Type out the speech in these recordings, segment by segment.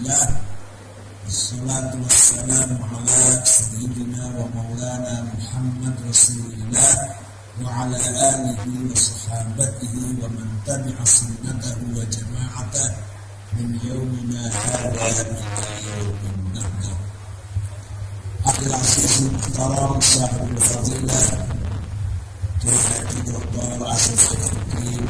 Alhamdulillah, wassalatu wassalamu ala sayyidina wa maulana Muhammad Rasulullah wa ala alihi wa sahabatihi wa man tabi'a sunnatahu wa jama'atah min yawmina hadha ila yawmin nahdah. Akhil aziz muhtaram sahibul fadilah Tuhan Dr. Asif Fikri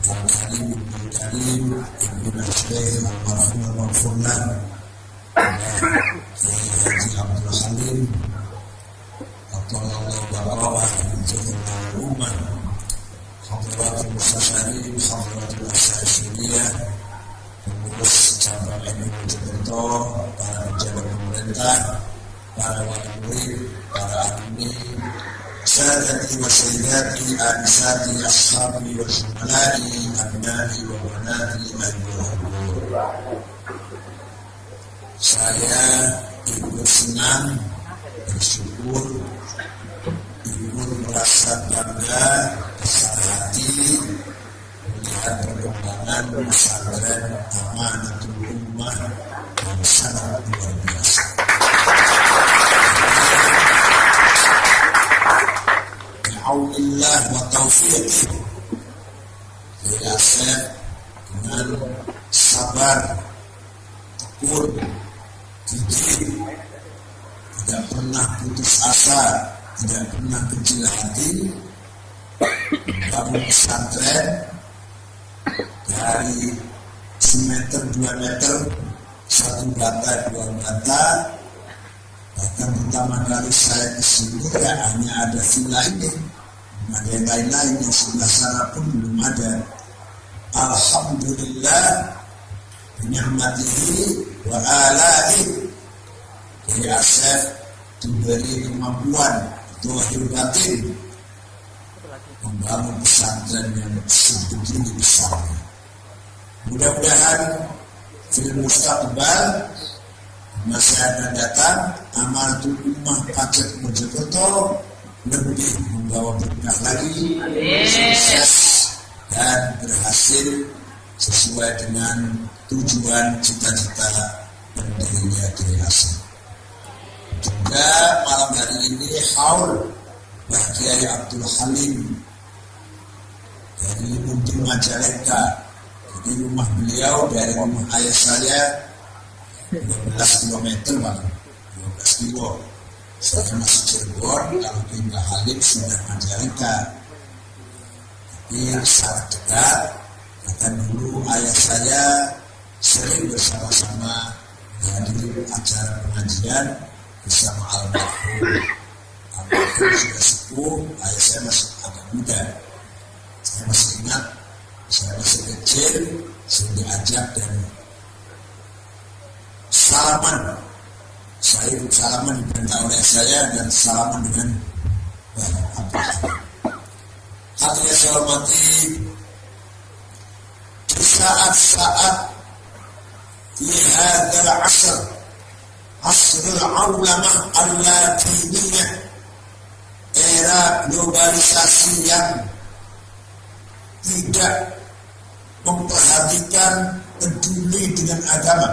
Al-Karim Ibn Karim Ibn Nasir Al-Rahman Al-Furlan Haji Abdul Halim Atauallah Barawah Jumlah Umar Hadratul Musasyarin Hadratul Asyasiriyah pengurus cabang NU Mojokerto, para pejabat pemerintah, para wali murid, para alumni, sadati wa sayyidati, anisati, ashabi wa zumalai, abnai wa banati, ayyuhal. Saya ikut senang, bersyukur, ikut merasa bangga, besar hati melihat perkembangan pesantren Amanatul Ummah yang sangat luar biasa. Bi'aunillah wa taufiqih, saya Asep dengan sabar, tekun, gigih, tidak pernah putus asa, tidak pernah kecil hati, bangun pesantren dari semeter, 2 meter, 1 bata, 2 bata. Bahkan pertama kali saya kesini ya hanya ada villa ini, belum ada yang lain-lain, yang sebelah sana pun belum ada. Alhamdulillah bi'ni'matihi wa alaih, Kiai Asef diberi kemampuan zahir batin membangun pesantren yang sebegini besarnya. Mudah-mudahan film mustaqbal masa akan datang Amanatul Ummah Pacet Mojokerto lebih membawa berkah lagi, sukses dan berhasil sesuai dengan tujuan cita-cita pendirinya Kiai Asef. Juga malam hari ini haul Mbah Kiai Abdul Halim dari Munti Majalengka. Jadi rumah beliau dari rumah ayah saya 12 km malah, 12 kilo. Saya masih Cirebon, kalau ke Mbah Halim sudah Majalengka. Tapi sangat dekat. Bahkan dulu ayah saya sering bersama-sama menghadiri acara pengajian bersama almarhum. Almarhum sudah sepuh, ayah saya masih agak muda. Saya masih ingat, saya masih kecil, saya diajak dan salaman. Saya ikut salaman diperintah oleh saya dan salaman dengan Abdul. Hatinya saya hormati, di saat-saat lihadal asr, asrul aulamah al-latiniyah, era globalisasi yang tidak memperhatikan, peduli dengan agama.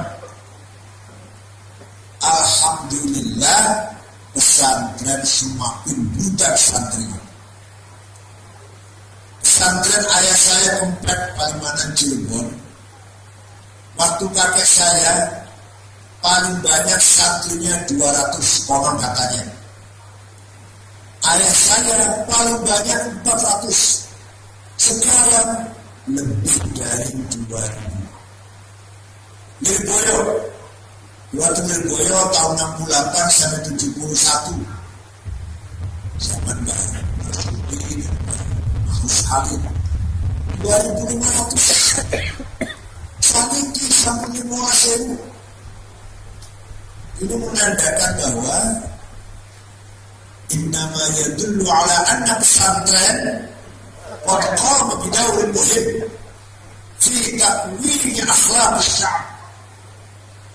Alhamdulillah pesantren semakin budak santrinya. Pesantren ayah saya komplek Palimanan Cirebon. Waktu kakek saya paling banyak santrinya 200 konon katanya. Ayah saya paling banyak 400. Sekarang lebih dari 2.000. Lirboyo, waktu Lirboyo tahun 68 sampai 71. Zaman Mbah Marsudi, Mahfuz Halim, 2.500. Saniki sampai 15.000. Ini menandakan bahwa innama yadullu ala anna pesantren qad qama bidawrin muhim fi takwin akhlaq asy-sya'b.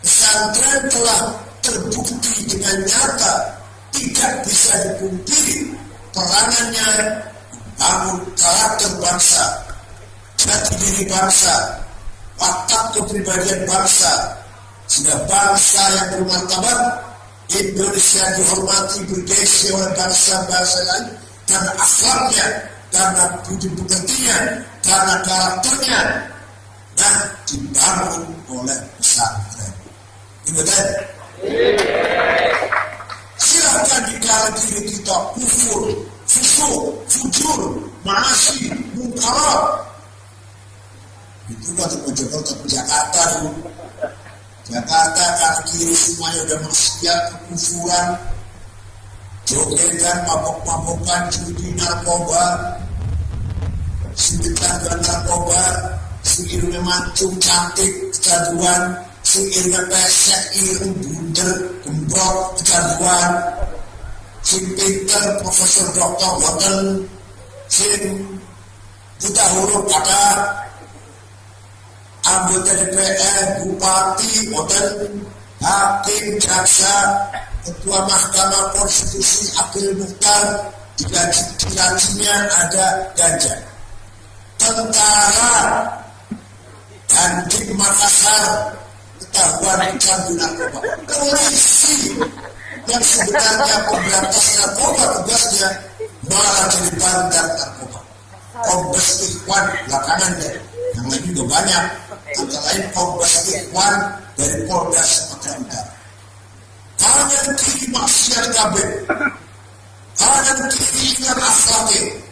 Pesantren telah terbukti dengan nyata, tidak bisa dipungkiri peranannya membangun karakter bangsa, jati diri bangsa, atap kepribadian bangsa, sehingga bangsa yang bermartabat Indonesia dihormati bergengsi oleh bangsa-bangsa lain karena akhlaknya, karena budi pekertinya, karena karakternya. Nah, dibangun oleh pesantren. Betul? Silahkan dikala diri kita kufur, fusuk, fujur, maasi, mungkarat. Itu kata Mojokerto ke Jakarta dulu. Jakarta kan kiri semuanya udah maksiat, kekufuran, jogetan, mabok-mabokan, judi, narkoba, sindiran dan narkoba, singirnya mancung, cantik, kecanduan, singirnya pesek, irung, bunder, gembok, kecanduan, sing pinter, profesor, doktor, hotel, sing buta huruf kata, anggota DPR, bupati, hotel, hakim, jaksa, ketua mahkamah konstitusi, Abdul Mukhtar, di gajinya ada ganja. Tentara Dandim Makassar ketahuan pecandu narkoba. Polisi yang sebenarnya pemberantas narkoba tugasnya malah jadi bandar narkoba. Kombes Ikhwan belakangan deh, yang lain juga banyak. Antara lain Kombes Ikhwan dari Polda Sumatera Utara. Kanan kiri maksiat kabeh, kanan kiri ingat akhlaknya.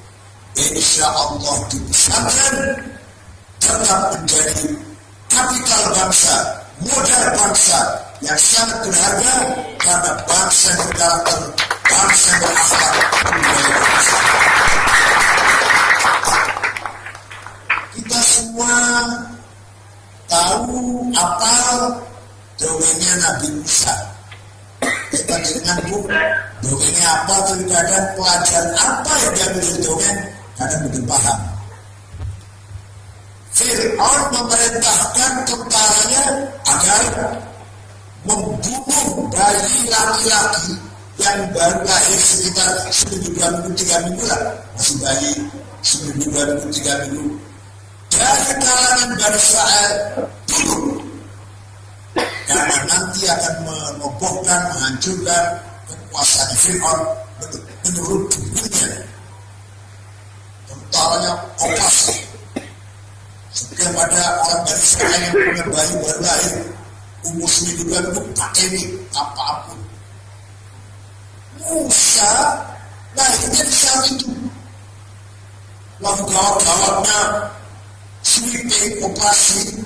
Insya Allah di pesantren tetap menjadi kapital bangsa, modal bangsa yang sangat berharga karena bangsa yang berkarakter, bangsa yang berakhlak, budaya bangsa. Kita semua tahu apa dongengnya Nabi Musa. Kita dengan bu, dongengnya apa, kadang pelajaran apa yang diambil dari dongeng, kadang belum paham. Fir'aun memerintahkan tentaranya agar membunuh bayi laki-laki yang baru lahir sekitar 1,2 minggu lah, masih bayi 1,2 minggu dari kalangan Bani Israel dulu, karena nanti akan merobohkan, menghancurkan kekuasaan Fir'aun menurut dunia. Tentaranya operasi. Setiap ada orang Bani Israel yang punya bayi baru lahir umur 1,2 minggu, pakai ini apapun. Musa lahirnya di saat itu. Lalu gawat-gawatnya sweeping operasi.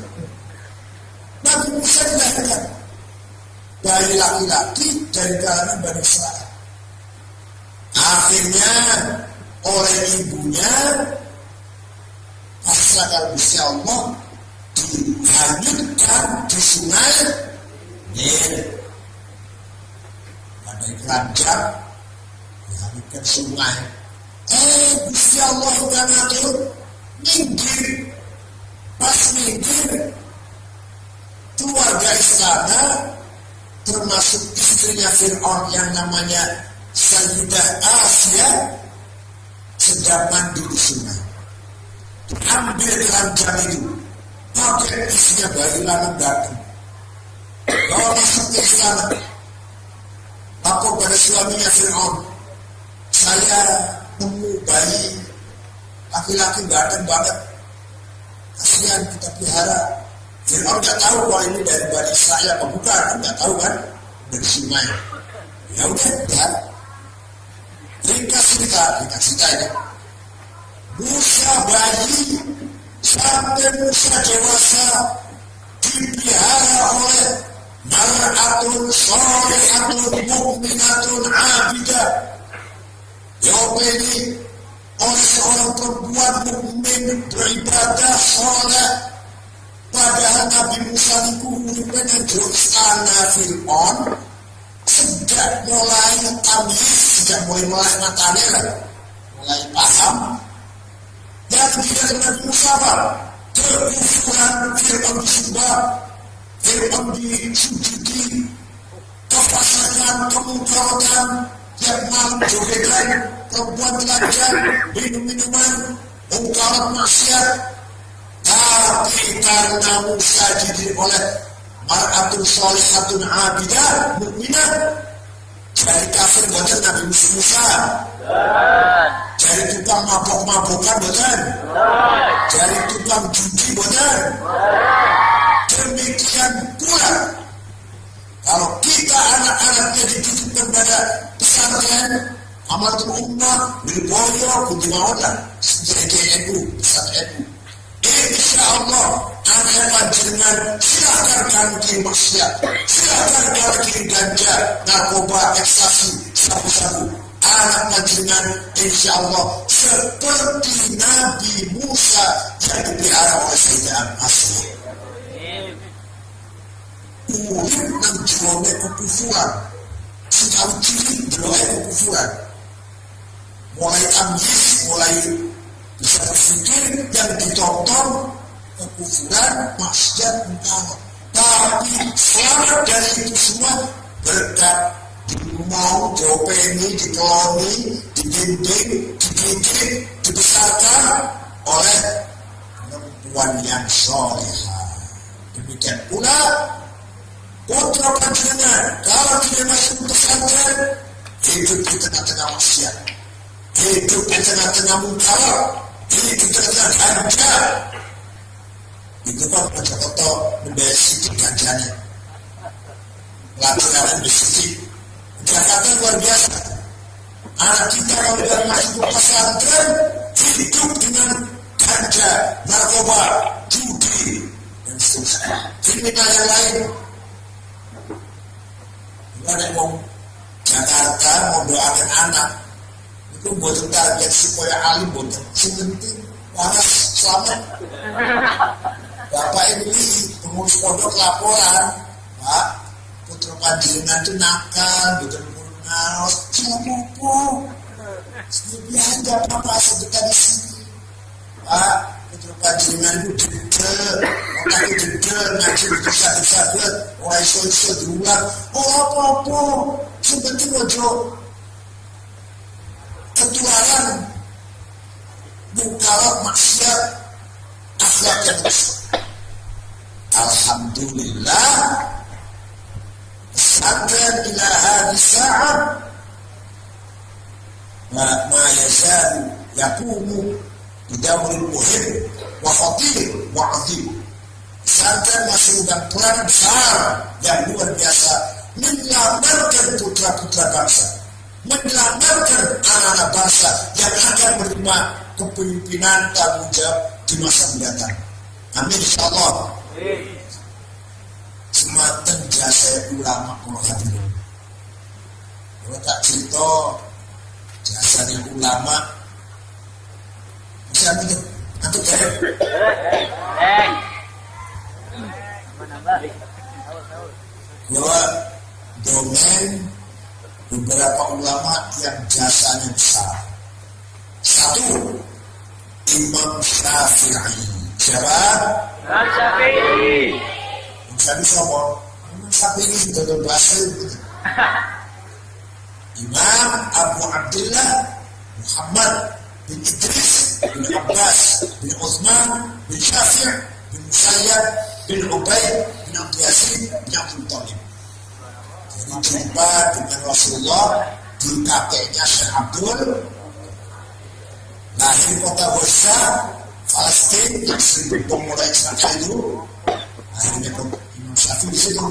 Nabi Musa dilahirkan bayi laki-laki dari kalangan Bani Israel. Akhirnya oleh ibunya pasrah kalau Gusti Allah dihanyutkan di sungai Nil. Ada keranjang dihanyutkan sungai. Gusti Allah udah ngatur minggir. Pas minggir, keluarga istana termasuk istrinya Fir'aun yang namanya Sayyidah Asia sedang mandi di sungai. Ambil keranjang itu, pakai isinya bayi lanang datang, bawa masuk ke istana, lapor pada suaminya Fir'aun, saya nemu bayi laki-laki ganteng banget, kasihan kita pelihara. Fir'aun nggak tahu bahwa ini dari Bani Israel apa bukan, nggak tahu kan, dari sungai. Ya udah, ya. Ringkas cerita ini. Musa bayi sampai Musa dewasa dipelihara oleh mar'atun sholihatun mu'minatun abidah. Jawab ini oleh seorang perempuan mukmin beribadah soleh. Padahal Nabi Musa itu uripnya di istana Fir'aun sejak mulai tamis, sejak mulai matanya lah, mulai paham. Yang tidak Nabi Musa apa? Kekufuran Fir'aun disembah, Fir'aun disujudi, kefasikan, kemungkaran, tiap malam jogetan, perempuan telanjang, minum-minuman, mungkarat maksiat. Tapi karena Musa dididik oleh mar'atun sholihatun abidah mukminah, jadi kafir boten Nabi Musa. Jadi tukang mabok-mabokan boten. Jadi tukang judi boten. Demikian pula kalau kita anak-anaknya dititipkan pada pesantren Amatul Ummah, Wilboyo, Kuntimawadah, JKNU, pesantren NU. Insya Allah anak panjenengan silakan kaki maksiat, silakan kaki ganja, narkoba, ekstasi, sabu-sabu. Anak panjenengan insya Allah seperti Nabi Musa yang dipelihara oleh Sayyidina Asli. Urip nang jerone kekufuran, sekali cilik jerone kekufuran. Mulai ambil, mulai bisa berpikir yang ditonton kekufuran, maksiat, mungkar. Tapi selamat dari itu semua berkat mau diopeni, dikeloni, dibimbing, dididik, dibesarkan oleh perempuan yang solehah. Demikian pula putra panjenengan kalau tidak masuk pesantren, hidup di tengah-tengah maksiat, hidup di tengah-tengah mungkar, hidup di tengah-tengah ganja. Itu kan foto-foto membesiti ganjanya, latihan membesiti. Jakarta luar biasa. Anak kita kalau sudah masuk ke pesantren, hidup dengan ganja, narkoba, judi, dan seterusnya. Kriminal yang lain. Ada yang mau Jakarta mau doakan anak itu buat target supaya alim buat sementing waras selamat. Bapak ini pengurus pondok laporan, Pak, putra panjenengan itu nakal, betul ngaos, siapa? Biasa Bapak sedekah di sini, Pak. Putra panjenengan itu dedek, orang itu dedek, ngaji besar-besar, orang iso-iso diulang, apa-apa, sebentar aja ketularan, mukalaf maksiat, akhlak yang rusak. Alhamdulillah, pesantren ila hadis sa'ah, ma yazalu yaqumu bidawril muhim wa khatir wa azim. Pesantren masih memegang peran besar yang luar biasa menyelamatkan putra-putra bangsa, menyelamatkan anak-anak bangsa yang akan menerima kepemimpinan tanggung jawab di masa mendatang. Amin insyaallah. Sematan jasa ulama kalau hadirin. Kalau tak cerita jasanya ulama bisa begitu. Antuk kan? Bahwa domain beberapa ulama yang jasanya besar. Satu, Imam Syafi'i. Siapa? Imam Syafi'i. Imam Syafi'i siapa? Imam Syafi'i sudah berbahasa itu. Imam Abu Abdullah Muhammad bin Idris bin Abbas bin Uthman bin Syafi' bin Musayyab bin Ubaid bin Abdul Yasin bin Abdul Talib. Jadi jumpa dengan Rasulullah di kakeknya Syekh Abdul, lahir kota Gaza, Palestina yang sering mulai Israel itu. Akhirnya Imam Syafi'i di situ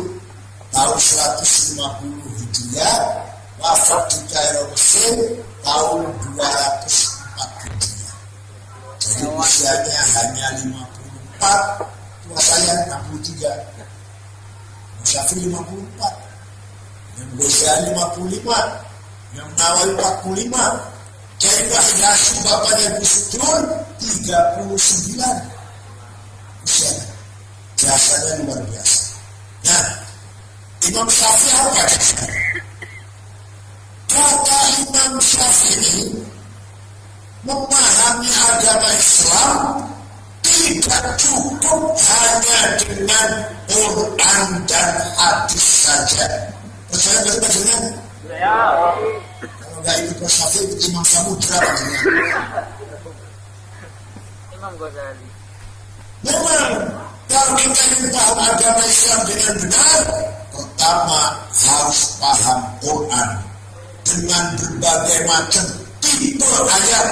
tahun 150 Hijriah, wafat di Kairo Mesir tahun 204 Hijriah. Jadi usianya hanya 54, tua saya 63. Imam Syafi'i 54, yang Ghazali 55, yang Nawawi 45, Kiai Wahid Hasyim bapaknya Gus Dur 39 usianya. Jasanya luar biasa. Nah, Imam Syafi'i apa jasanya? Kata Imam Syafi'i, memahami agama Islam tidak cukup hanya dengan Quran dan hadis saja. Percaya nggak maksudnya? Ya. Kalau nggak ikut Imam Syafi'i, ikut Imam Samudra. Imam Ghazali. Memang Kalau kita ingin paham agama Islam dengan benar, pertama harus paham Quran dengan berbagai macam tipe ayat,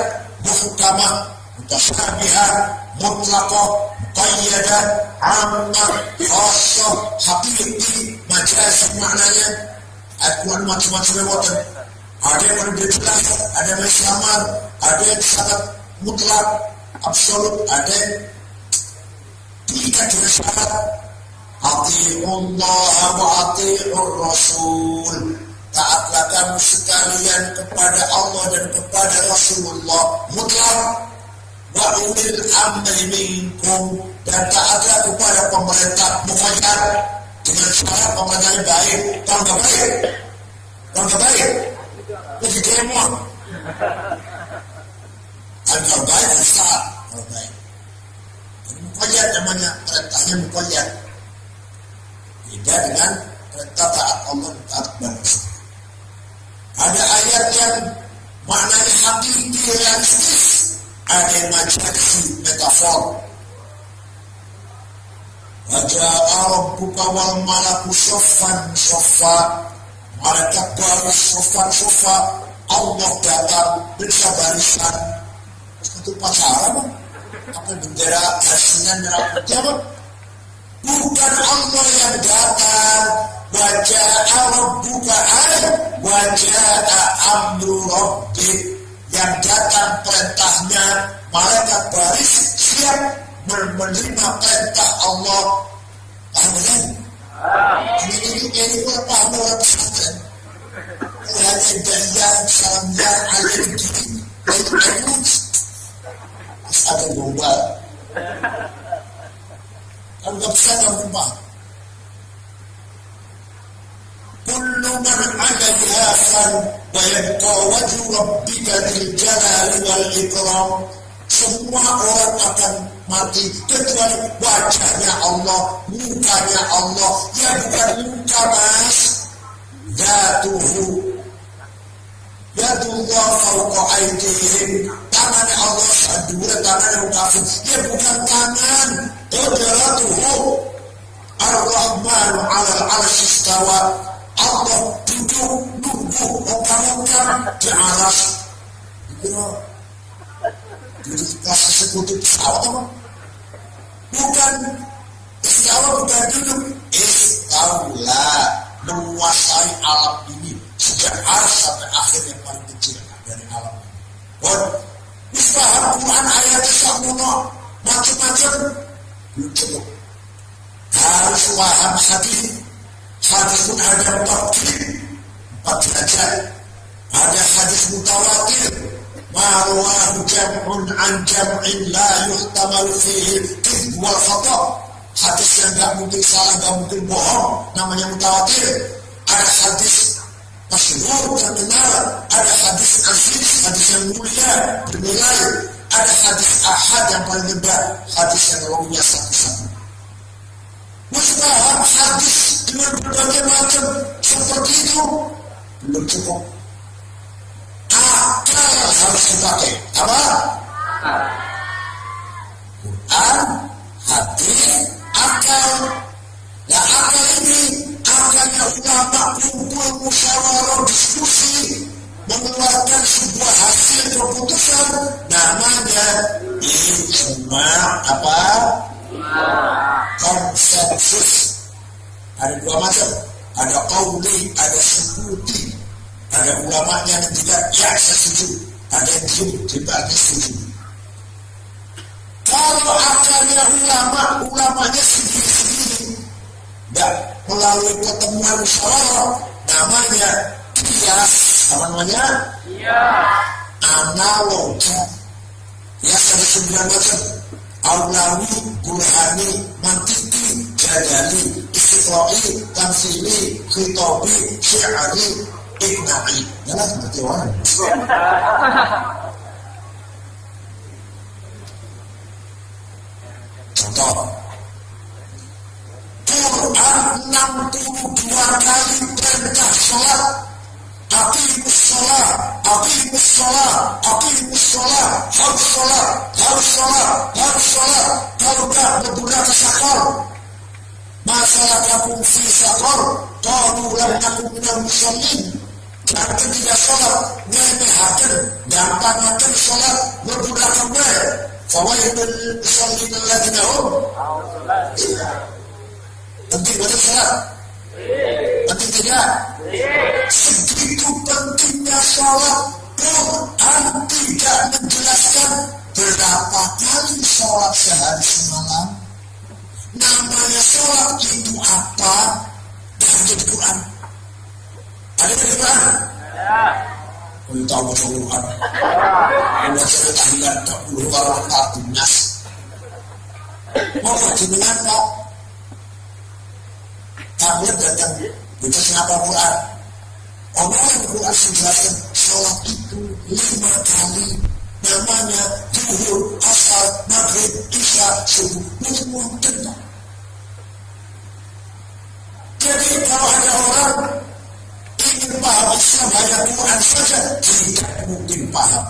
muhkamah, mutasyabihat, mutlaqah, muqayyadah, ammah, khassah, haqiqi, majazi maknanya. Ayat Quran macam-macam lewatan. Ada yang lebih jelas, ada yang samar, ada yang sangat mutlak, absolut, ada yang terikat dengan syarat. Ati'ullah wa ati'ur Rasul. Taatlah kamu sekalian kepada Allah dan kepada Rasulullah mutlak. Wa ulil amri minkum, dan taatlah kepada pemerintah muqayyad dengan syarat pemerintahnya baik. Kalau nggak baik, lagi demo. Kalau baik harus taat. Kalau baik, muqayyad namanya, perintahnya muqayyad. Beda dengan perintah taat Allah dan taat kepada Rasul. Ada ayat yang maknanya hakiki, realistis. Ada yang majazi, metafor. Waja'a rabbuka wal malaku saffan saffa. Malaikat baris saffan saffa. Allah datang barisan. Itu pacaran, apa bendera asinan merah putih apa? Bukan Allah yang datang. Waja'a rabbuka waja'a amru rabbik, yang datang perintahnya. Malaikat baris siap menerima perintah Allah. Paham kan? Ini pun paham orang pesantren. Hanya daya salamnya alir gini. Itu ada gombal. Kalau nggak bisa nggak rumah. Kullu man 'alaiha fan wa yabqa wajhu rabbika dzil jalali wal ikram. Semua orang akan mati kecuali wajahnya Allah, mukanya Allah. Ya bukan muka mas. Yadullah fawqa aydihim. Tangannya Allah sadura, tangannya kafir. Ya bukan tangan. Qudratuhu Ar-Rahmanu 'alal 'arsy istawa. Allah duduk nunggu orang-orang di aras. Duduk kasih sekutu pesawat apa? Bukan istawa, bukan duduk. Istaula, menguasai alam ini sejak aras sampai akhir yang paling kecil dari alam ini. Paham Quran ayatnya sakmono macam-macam belum cukup. Harus paham hadis. Hadis pun ada 4 derajat. Ada hadis mutawatir, marwahu jam'un an jam'in la yuhtamalu fihi kadhib wal khata'. Hadis yang gak mungkin salah, gak mungkin bohong, namanya mutawatir. Ada hadis masyhur terkenal, ada hadis aziz, hadis yang mulia bernilai, ada hadis ahad yang paling rendah, hadis yang rawinya satu-satu. Mustahab hadis dengan berbagai macam seperti itu belum cukup. Akal harus dipakai. Apa? Quran, hadis, akal. Nah akal ini akalnya ulama kumpul musyawarah diskusi mengeluarkan sebuah hasil keputusan, namanya ijma'. Apa? Konsensus. Ada 2 macam, ada qauli, ada sukuti. Ada ulamanya yang tidak ya setuju, ada yang tidak setuju. Kalau akalnya ulamanya sendiri-sendiri, tidak melalui pertemuan musyawarah, namanya kias. Apa namanya? Analogi. Kias ada 9 macam. Aulawi, burhani, mantiki, jadali, istiqra'i, tamsili, khitabi, syi'ari, iqna'i. Yalah seperti orang. Contoh, Quran 62 kali perintah sholat. Aqimus sholat, aqimus sholat, aqimus sholat, harus sholat, harus sholat, harus sholat. Kalau tak menggunakan sakor qalu lam nakum minal musallin. Karena tidak sholat ngemehaken gampangkan sholat berbudakkan bae. Fawailul musallin alladziina hum penting betul sholat? Penting tidak? Segitu pentingnya sholat, Quran tidak menjelaskan berapa kali sholat sehari semalam. Namanya sholat itu apa? Dan di Quran. Ada di Quran? Kau tahu baca Quran? Kau cerita tahlilan tak puluh orang nas. Mau baca dengan Pak? Kamu datang baca kenapa Quran? Allah yang Quran menjelaskan sholat itu 5 kali. Namanya zuhur, asar, maghrib, isya, subuh. Semua tentang. Jadi kalau ada orang ingin paham Islam hanya Quran saja, tidak mungkin paham.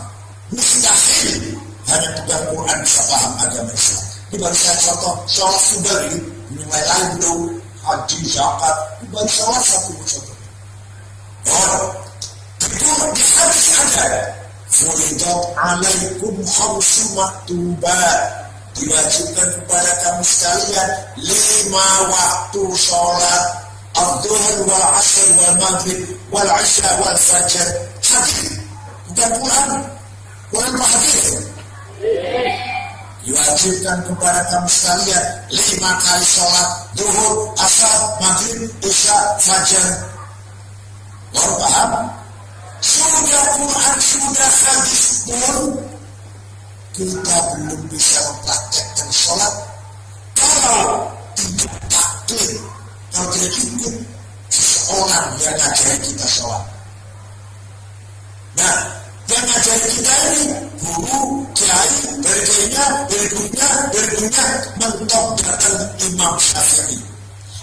Mustahil hanya pegang Quran bisa paham agama Islam. Ini baru saya contoh sholat subuh ini mulai lain belum haji, zakat, ini baru sholat satu contoh. Itu di hadis ada. Furidat alaikum khamsu maktubat, diwajibkan kepada kamu sekalian 5 waktu sholat, al-dhuhr wal asr wal maghrib wal isya wal fajr. Hadis bukan Quran. Quran hadis. Diwajibkan kepada kamu sekalian 5 kali sholat, zuhur, asar, maghrib, isya, fajar. Baru paham? Sudah Quran, sudah hadis pun kita belum bisa mempraktekkan sholat kalau tidak taklid, kalau tidak ikut seseorang yang ngajari kita sholat. Nah, yang ngajari kita ini guru, kiai, berikutnya mentok datang Imam Syafi'i.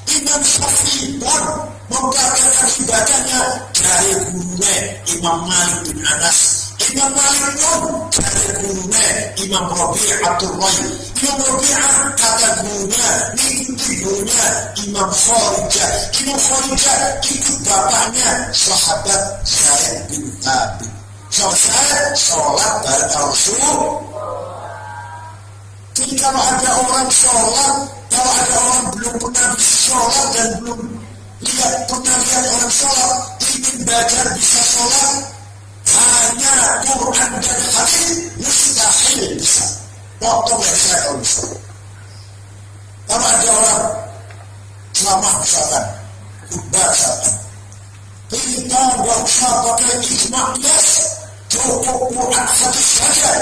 Imam Syafi'i pun mempraktikkan ibadahnya dari gurunya Imam Malik bin Anas. Imam Malik pun dari gurunya Imam Rabi'atul Rai. Imam Rabi'ah kata gurunya, ikuti gurunya Imam Kharijah. Imam Kharijah ikut bapaknya sahabat Zaid bin Thabit. Selesai sholat bareng Rasul. Jadi kalau ada orang sholat, kalau ada orang belum pernah sholat dan belum pernah lihat orang sholat, ingin belajar bisa sholat, hanya Quran dan hadis mustahil bisa. Potong ya saya kalau bisa. Kalau ada orang ceramah misalkan, khutbah misalkan, kita nggak usah pakai ijma bias, cukup Quran hadis saja.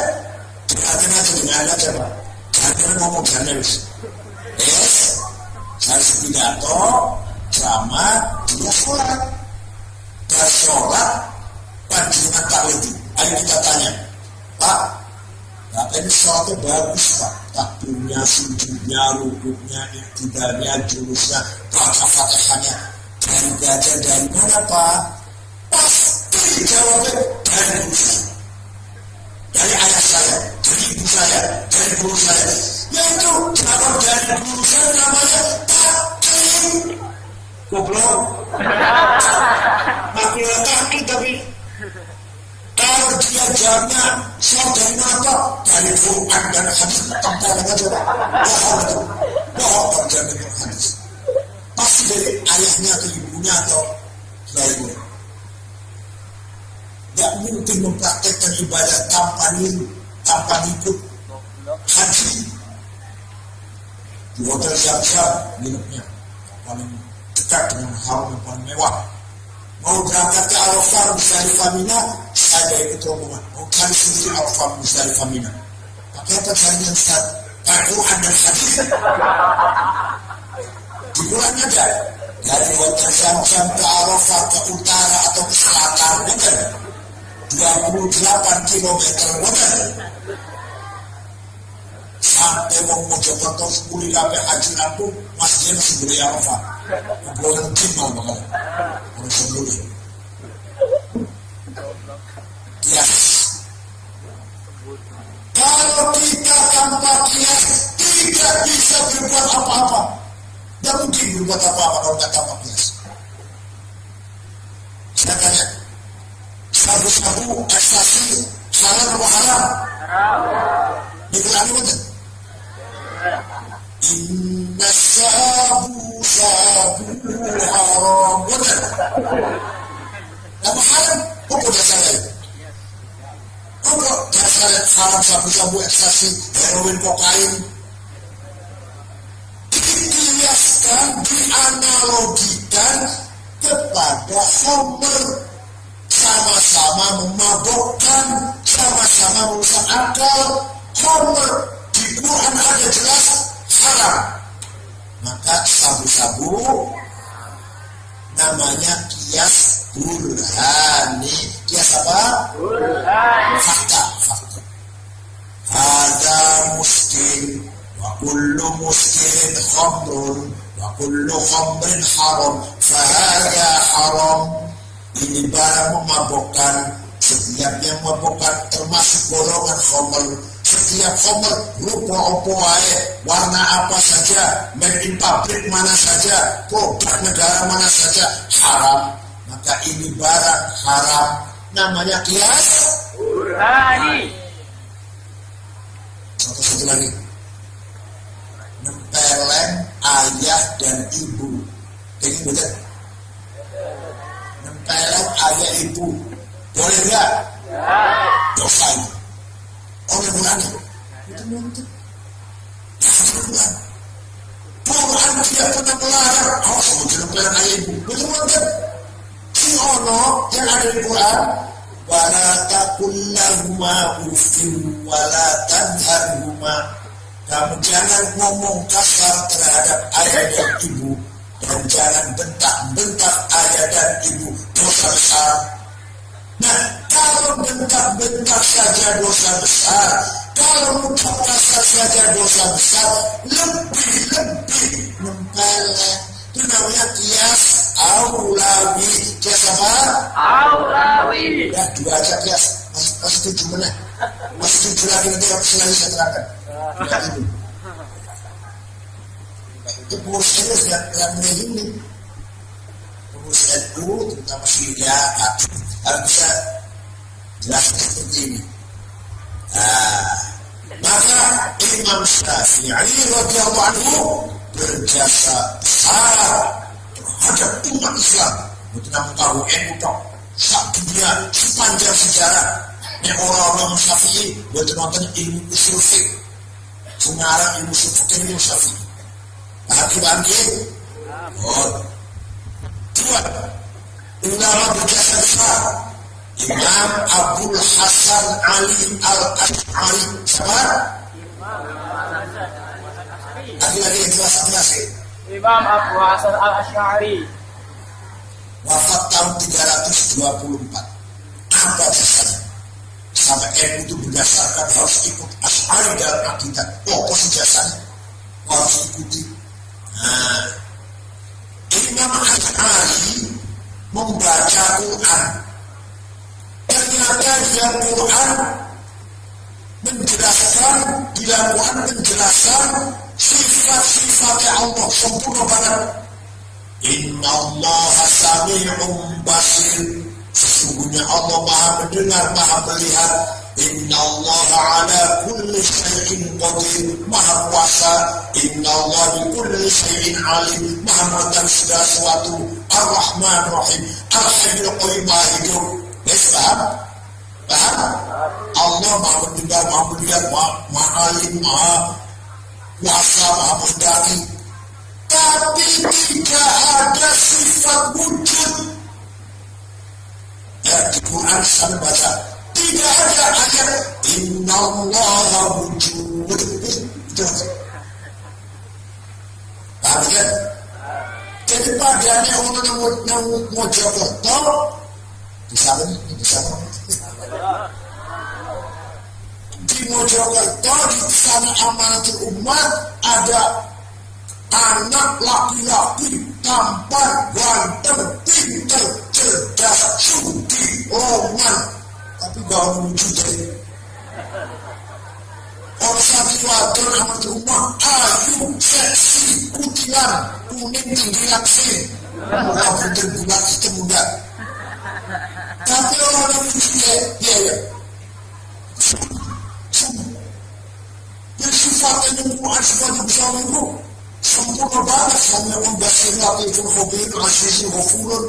Dengarkan aja, dengarkan aja Pak. Jangan ngomong jurnalis. Saya pidato, ceramah, dia sholat. Dia sholat, panjangan taklid. Ayo kita tanya, Pak, ini sholatnya bagus Pak. Takbirnya, sujudnya, rukuknya, iktidalnya, jurusnya, baca fatihahnya. Dari belajar dari mana Pak? Pasti jawabnya dari guru saya. Dari ayah saya, dari ibu saya, dari guru saya. Yaitu jawab dari guru saya namanya taklid. Goblok. Makhluk taklid tapi kalau dia jawabnya sholat dari mana? Dari Quran dan hadis. Tempelin aja. Bohong terjadi hadis. Pasti dari ayahnya atau ibunya atau lainnya. Tidak mungkin mempraktekkan ibadah tanpa ikut haji. Di hotel siap-siap minumnya paling dekat dengan hal yang paling mewah. Mau berangkat ke Arafah Musdalifah Mina, saya ikut rombongan. Mau cari sendiri Arafah Musdalifah Mina. Pakai apa caranya Ustaz? Quran dan hadis. Di Quran ada dari hotel siap-siap ke Arafah ke utara atau ke selatan benar. 28 km benar. Sampai mau Mojokerto 10 sampai Haji Lampung masjidnya masih beli Arafah. Boleh cimal bakal orang sebelumnya. Kias. Kalau kita tanpa kias tidak bisa berbuat apa-apa. Nggak mungkin berbuat apa-apa kalau nggak tahu kias. Saya tanya, sabu-sabu, ekstasi, halal atau haram? Di Quran betul. Inna sabu-sabu haram betul. Nama haram, pokok dasarnya itu. Pokok dasarnya haram sabu-sabu, ekstasi, heroin, kokain. Dikiaskan, dianalogikan kepada homer, sama-sama memabokkan, sama-sama merusak akal. Homer di Quran ada jelas haram, maka sabu-sabu namanya kias burhani. Kias apa? Burhani. Fakta. Ada muskin wa kullu muskin khamrun wa kullu khamrin haram fahada haram. Ini barang memabokkan, setiap yang memabokkan termasuk golongan khamr. Setiap khamr rupa apa wae, warna apa saja, made in pabrik mana saja, produk negara mana saja haram. Maka ini barang haram, namanya kias burhani. Satu lagi, nempeleng ayah dan ibu. Ini betul. Nempeleng ayah ibu boleh nggak? Dosa itu. Oleh mulanya itu nuntut. Quran tidak pernah melarang. Awas sebut nempeleng ayah ibu. Betul betul. Si ono yang ada di Quran. Wala taqul lahuma uffin wala tanharhuma. Kamu jangan ngomong kasar terhadap ayah dan ibu, dan jangan bentak-bentak ayah dan ibu. Dosa besar. Nah, kalau bentak-bentak saja dosa besar, kalau ucap kasar saja dosa besar, lebih nempeleng. Itu namanya kias aulawi. Kias apa? Aulawi. Ya, dua aja kias. Masih 7 menit. Masih 7 lagi, nanti aku lagi saya terangkan. Ya, itu pengurus NU yang ini. Pengurus NU, terutama Syria, harus bisa jelaskan seperti ini. Maka Imam Syafi'i radhiyallahu anhu berjasa besar terhadap umat Islam. Kita tahu NU dong, sak dunia sepanjang sejarah. Ini orang-orang Syafi'i buat nonton ilmu usul fiqh. Sekarang ilmu usul fiqh ini Syafi'i. Hati-hati. Dua ulama berjasa besar. Imam Abdul Hasan Ali Al-Ash'ari. Siapa? Lagi-lagi yang jelas ya. Imam Abu Hasan Al-Ash'ari. Wafat tahun 324. Apa dasarnya? Sampai NU itu berdasarkan harus ikut Ash'ari dalam akidah. Apa sih jasanya? Harus ikuti. Nah, Imam Ash'ari membaca Quran. Ternyata dia Quran menjelaskan, dilakukan penjelasan sifat-sifatnya Allah sempurna banget. Inna Allah sami'un basir. Sesungguhnya Allah maha mendengar, maha melihat. Inna Allah ala kulli syai'in qadir. Maha kuasa. Inna Allah bi kulli syai'in alim. Maha mengetahui segala sesuatu. Ar-Rahman Rahim. Al-Hayyul Qayyum maha hidup. Paham? Paham? Allah maha mendengar, maha melihat, maha alim, maha kuasa, maha mengetahui. Tapi tidak ada sifat wujud. Ya, di Quran saya baca tidak ada ayat Inna Allah wujud. Paham kan? Jadi padanya orang yang mau Jakarta bisa di Mojokerto di sana Amanatul Umat ada anak laki-laki tampan, ganteng, pintar, cerdas, sudi, roman, tapi gak wujud dari orang wadon amat rumah ayu seksi kutilan kuning tinggi langsing rambut bulat hitam muda. Tapi orang yang ya yang sifatnya nyembuhan sebagai bersama itu sempurna banget sama membasir latifun khobir asisi ghafurun,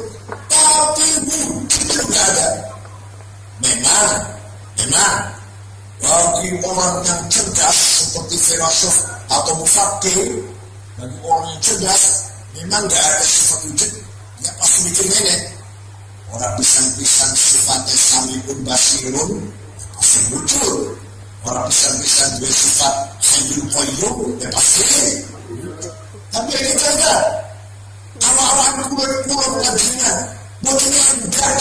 tapi itu nggak ada. Memang bagi orang yang cerdas seperti filosof atau mufakir, bagi orang yang cerdas memang nggak ada sifat wujud. Ya pasti bikin ini orang pisan-pisan sifatnya samiun basirun pasti wujud. Orang pisan-pisan juga sifat hayyul qayyum ya pasti. Tapi yang kita enggak. Awal-awal pulau laginya, buatnya enggak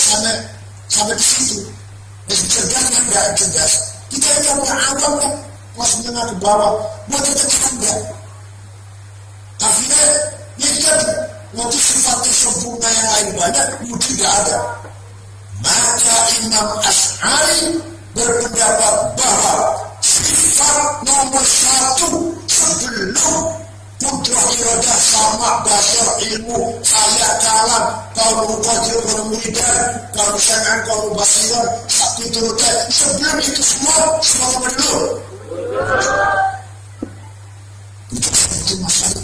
sampai di situ. Yang cerdas enggak cerdas. Kita yang awam kan kelas menengah ke bawah, buatnya kita enggak. Akhirnya ya kita nanti sifatnya sempurna yang lain banyak, tidak ada. Maka Imam Asy'ari berpendapat bahwa sifat nomor satu sebelum putra iradah sama dasar ilmu khayal kalam kalau qadir kalau muridan kalau sangan kalau basiran sakti turutan sebelum itu semua dulu itu masalah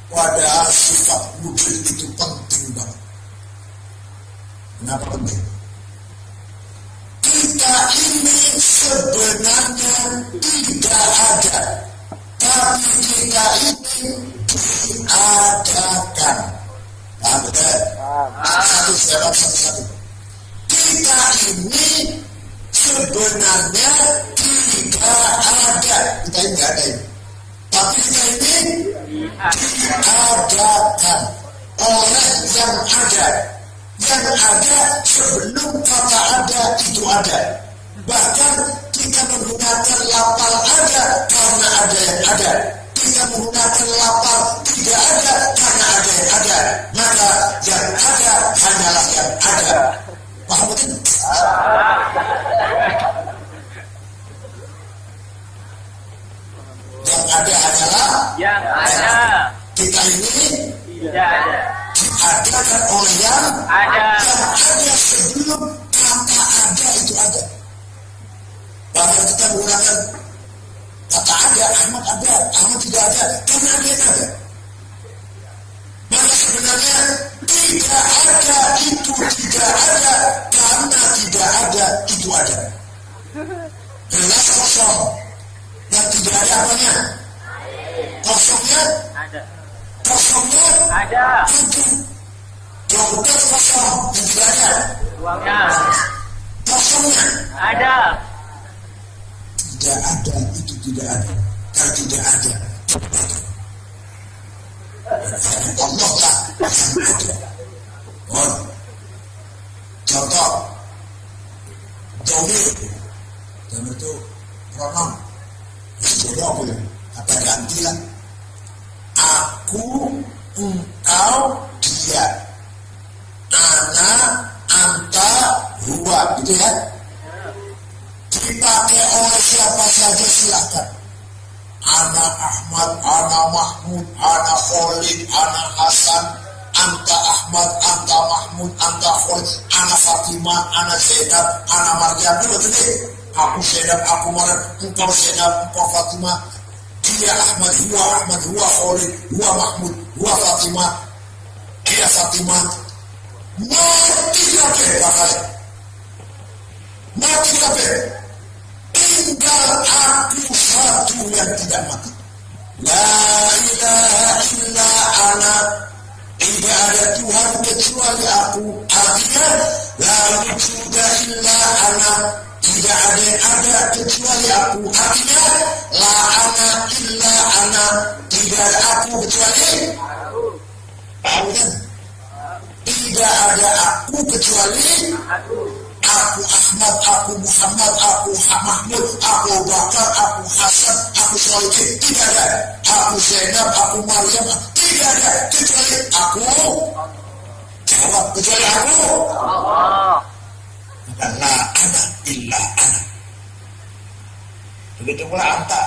padahal sifat wujud itu penting banget. Kenapa penting? Kita ini sebenarnya tidak ada, tapi kita ini diadakan. Paham betul? Satu. Kita ini sebenarnya tidak ada. Kita ini tidak ada ini. Tapi kita ini diadakan oleh yang ada. Yang ada sebelum kata ada itu ada. Bahkan kita menggunakan lapal ada karena ada yang ada. Kita menggunakan lapal tidak ada karena ada yang ada. Maka yang ada hanyalah yang ada. Paham betul? Yang ada hanyalah yang ada. Kita ini Tidak ada. diadakan oleh yang Ada. Yang ada sebelum kata ada itu ada. Bahkan kita menggunakan kata ada, Ahmad tidak ada, karena ada yang ada. Maka sebenarnya tidak ada itu tidak ada, karena tidak ada itu ada. Gelas kosong, yang tidak ada apanya? Kosongnya? Ada. Kosongnya? Ada. Dompet kosong, yang tidak ada. Uangnya. Kosongnya? Ada. Tidak ada itu tidak ada. Kalau tidak ada, Allah lah yang ada. Contoh, domir itu pronom. Jadi apa ya? Apa gantilah? Aku, engkau, dia. Anak, anta, huwa, gitu ya. Dipakai oleh siapa saja silakan. Ana Ahmad, ana Mahmud, ana Khalid, ana Hasan, anta Ahmad, anta Mahmud, anta Khalid, ana Fatimah, ana Zainab, ana Maryam. Itu betul. Aku Zainab, aku Maryam, engkau Zainab, engkau Fatimah. Dia Ahmad, huwa Khalid, huwa Mahmud, huwa Fatimah. Dia Fatimah. Mati kabeh bakal. Mati kabeh. Tinggal aku satu yang tidak mati. La ilaha illa ana. Tidak ada Tuhan kecuali aku. Artinya la wujuda illa ana. Tidak ada yang ada kecuali aku. Artinya la ana illa ana. Tidak ada aku kecuali aku. Tahu kan? Tidak ada aku kecuali aku. Aku Ahmad, aku Muhammad, aku Mahmud, aku Bakar, aku Hasan, aku Solihin. Tidak ada. Aku Zainab, aku Maryam. Tidak ada kecuali aku. Jawab kecuali aku. Allah. La ana illa ana. Begitu pula anta.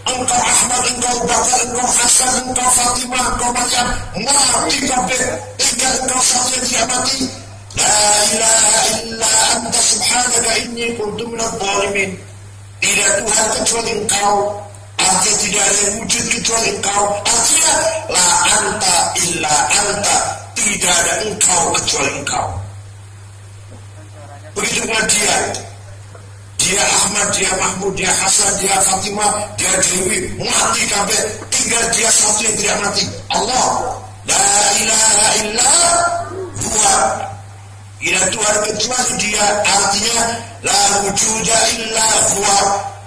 Engkau Ahmad, engkau Bakar, engkau Hasan, engkau Fatimah, engkau Maryam, mati kabeh, tinggal engkau satu yang tidak mati. La ilaha illa anta subhanaka inni kuntu minadh dhalimin. Tidak Tuhan kecuali engkau. Artinya tidak ada yang wujud kecuali engkau. Artinya la anta illa anta. Tidak ada engkau kecuali engkau. Begitu pula dia Ahmad, dia Mahmud, dia Hasan, dia Fatimah, dia Dewi, mati kabeh, tinggal dia satu yang tidak mati, Allah. La ilaha illa huwa. Tidak Tuhan kecuali dia, artinya la wujuda illa huwa.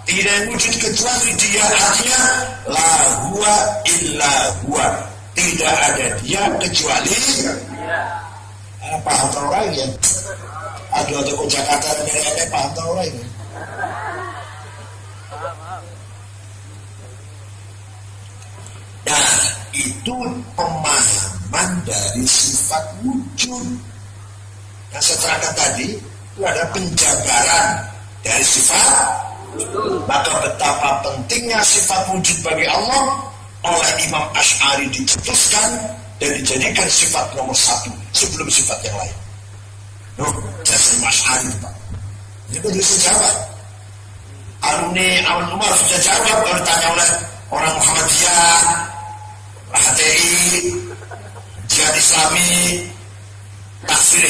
Tidak wujud kecuali dia, artinya la huwa illa huwa. Tidak ada dia kecuali paham orang ya. Aduh, ada Jakarta ini paham orang ini. Nah, itu pemahaman dari sifat wujud. Yang saya terangkan tadi itu ada penjabaran dari sifat. Maka betapa pentingnya sifat wujud bagi Allah oleh Imam Asy'ari diputuskan dan dijadikan sifat nomor satu sebelum sifat yang lain. Jasa Imam Asy'ari Pak. Ini kan bisa jawab. Alumni Awan Umar sudah jawab kalau ditanya oleh orang Muhammadiyah, HTI, Jihad Islami, Takfir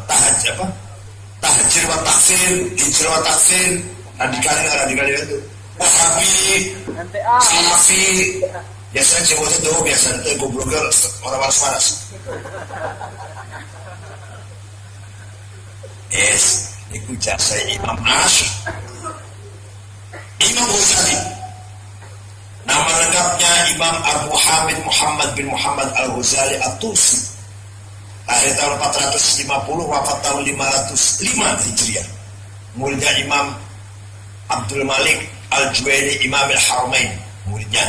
Tahajir wa Takfir, Hijrah wa Takfir, radikal itu, Wahabi, Salafi, biasanya jawabnya itu biasa itu goblokal orang waras. Yes, itu jasa Imam Imam Ghazali. Nama lengkapnya Imam Abu Hamid Muhammad bin Muhammad Al-Ghazali At-Tusi. Lahir tahun 450, wafat tahun 505 Hijriah. Muridnya Imam Abdul Malik Al-Juwaini Imam Al-Haramain. Muridnya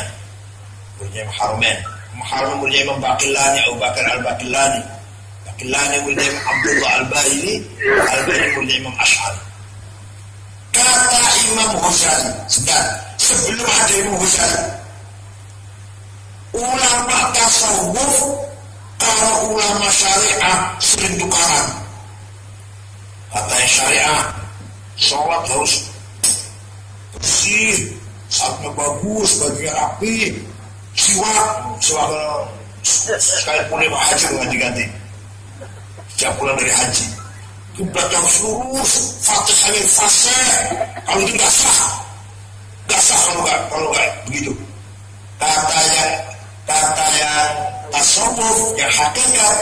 Imam Haramain. Muridnya Imam Baqillani Abu Bakar Al-Baqillani. Baqillani muridnya Imam Abdullah Al-Bahili. Al-Bahili muridnya Imam Asy'ari. Kata Imam Ghazali, sebelum ada Imam Ghazali, ulama tasawuf kalau ulama syariah sering tukaran. Katanya syariah, sholat harus bersih, saatnya bagus, bajunya rapi, siwak sekali pulang haji nggak diganti. Setiap pulang dari haji. Kiblat yang lurus, Fatihahnya fasih. Kalau itu nggak sah kalau nggak begitu. Kata yang tasawuf yang hakikat,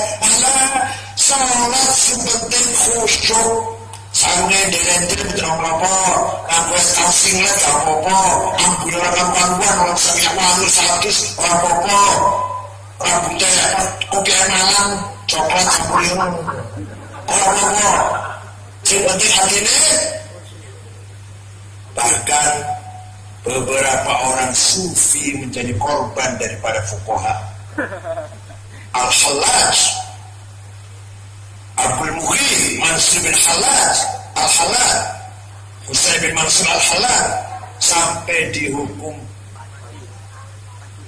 sholat sepenting khusyuk. Sange derender betul apa? Aku tahu singlet apa? Ambil orang pangguan orang sangat wangi sadis apa? Rambutnya kopi malam coklat campur apa? Yang penting hati ini. Bahkan beberapa orang sufi menjadi korban daripada fuqaha. Al-Hallaj, Abdul Mughith, Mansur bin Hallaj, Al-Hallaj, Husain bin Mansur Al-Hallaj sampai dihukum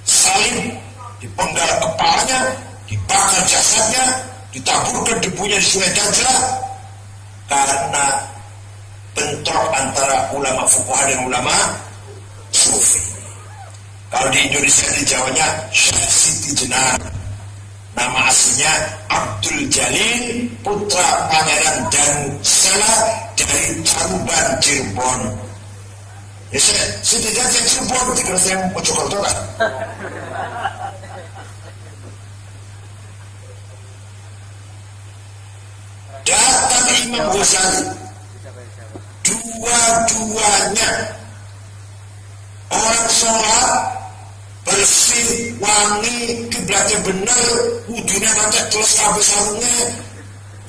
salib, dipenggal kepalanya, dibakar jasadnya, ditaburkan debunya di Sungai Dajlah karena bentrok antara ulama fuqaha dan ulama sufi. Kalau di Indonesia di Jawanya Syekh Siti Jenar, nama aslinya Abdul Jalil putra Pangeran Danussala dari Caruban Cirebon. Ya saya tidak dari Cirebon, dikira saya Mojokerto lah. Datang Imam Ghazali, dua-duanya orang sholat bersih, wangi, kiblatnya benar, wudunya nanti terus kabeh sarungnya,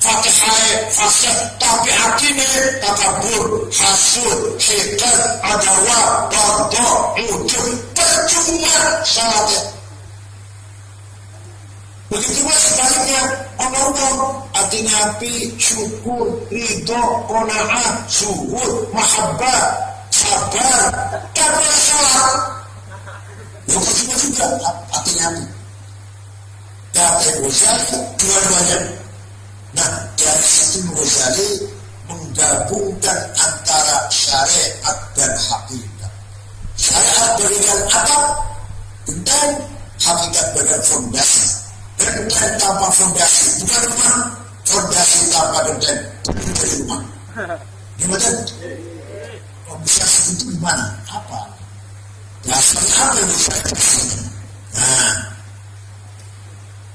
Fatihah fasih, tapi hatinya takabur, hasud, hikat, adawa, bodoh, ujub, percuma sholatnya. Begitu pula sebaliknya, orang artinya api, syukur, ridho, qanaah, zuhud, mahabbah, sabar, tak boleh salah. Yang pertama juga artinya api. Kata Ghazali dua-duanya. Nah, dari situ Ghazali menggabungkan antara syariat dan hakikat. Syariat berikan atap, dan hakikat berikan fondasi. Genteng tanpa fondasi, bukan rumah. Fondasi tanpa genteng, bukan dari rumah. Gimana? Fondasi itu gimana? Apa? Dasarnya apa yang bisa kita? Nah,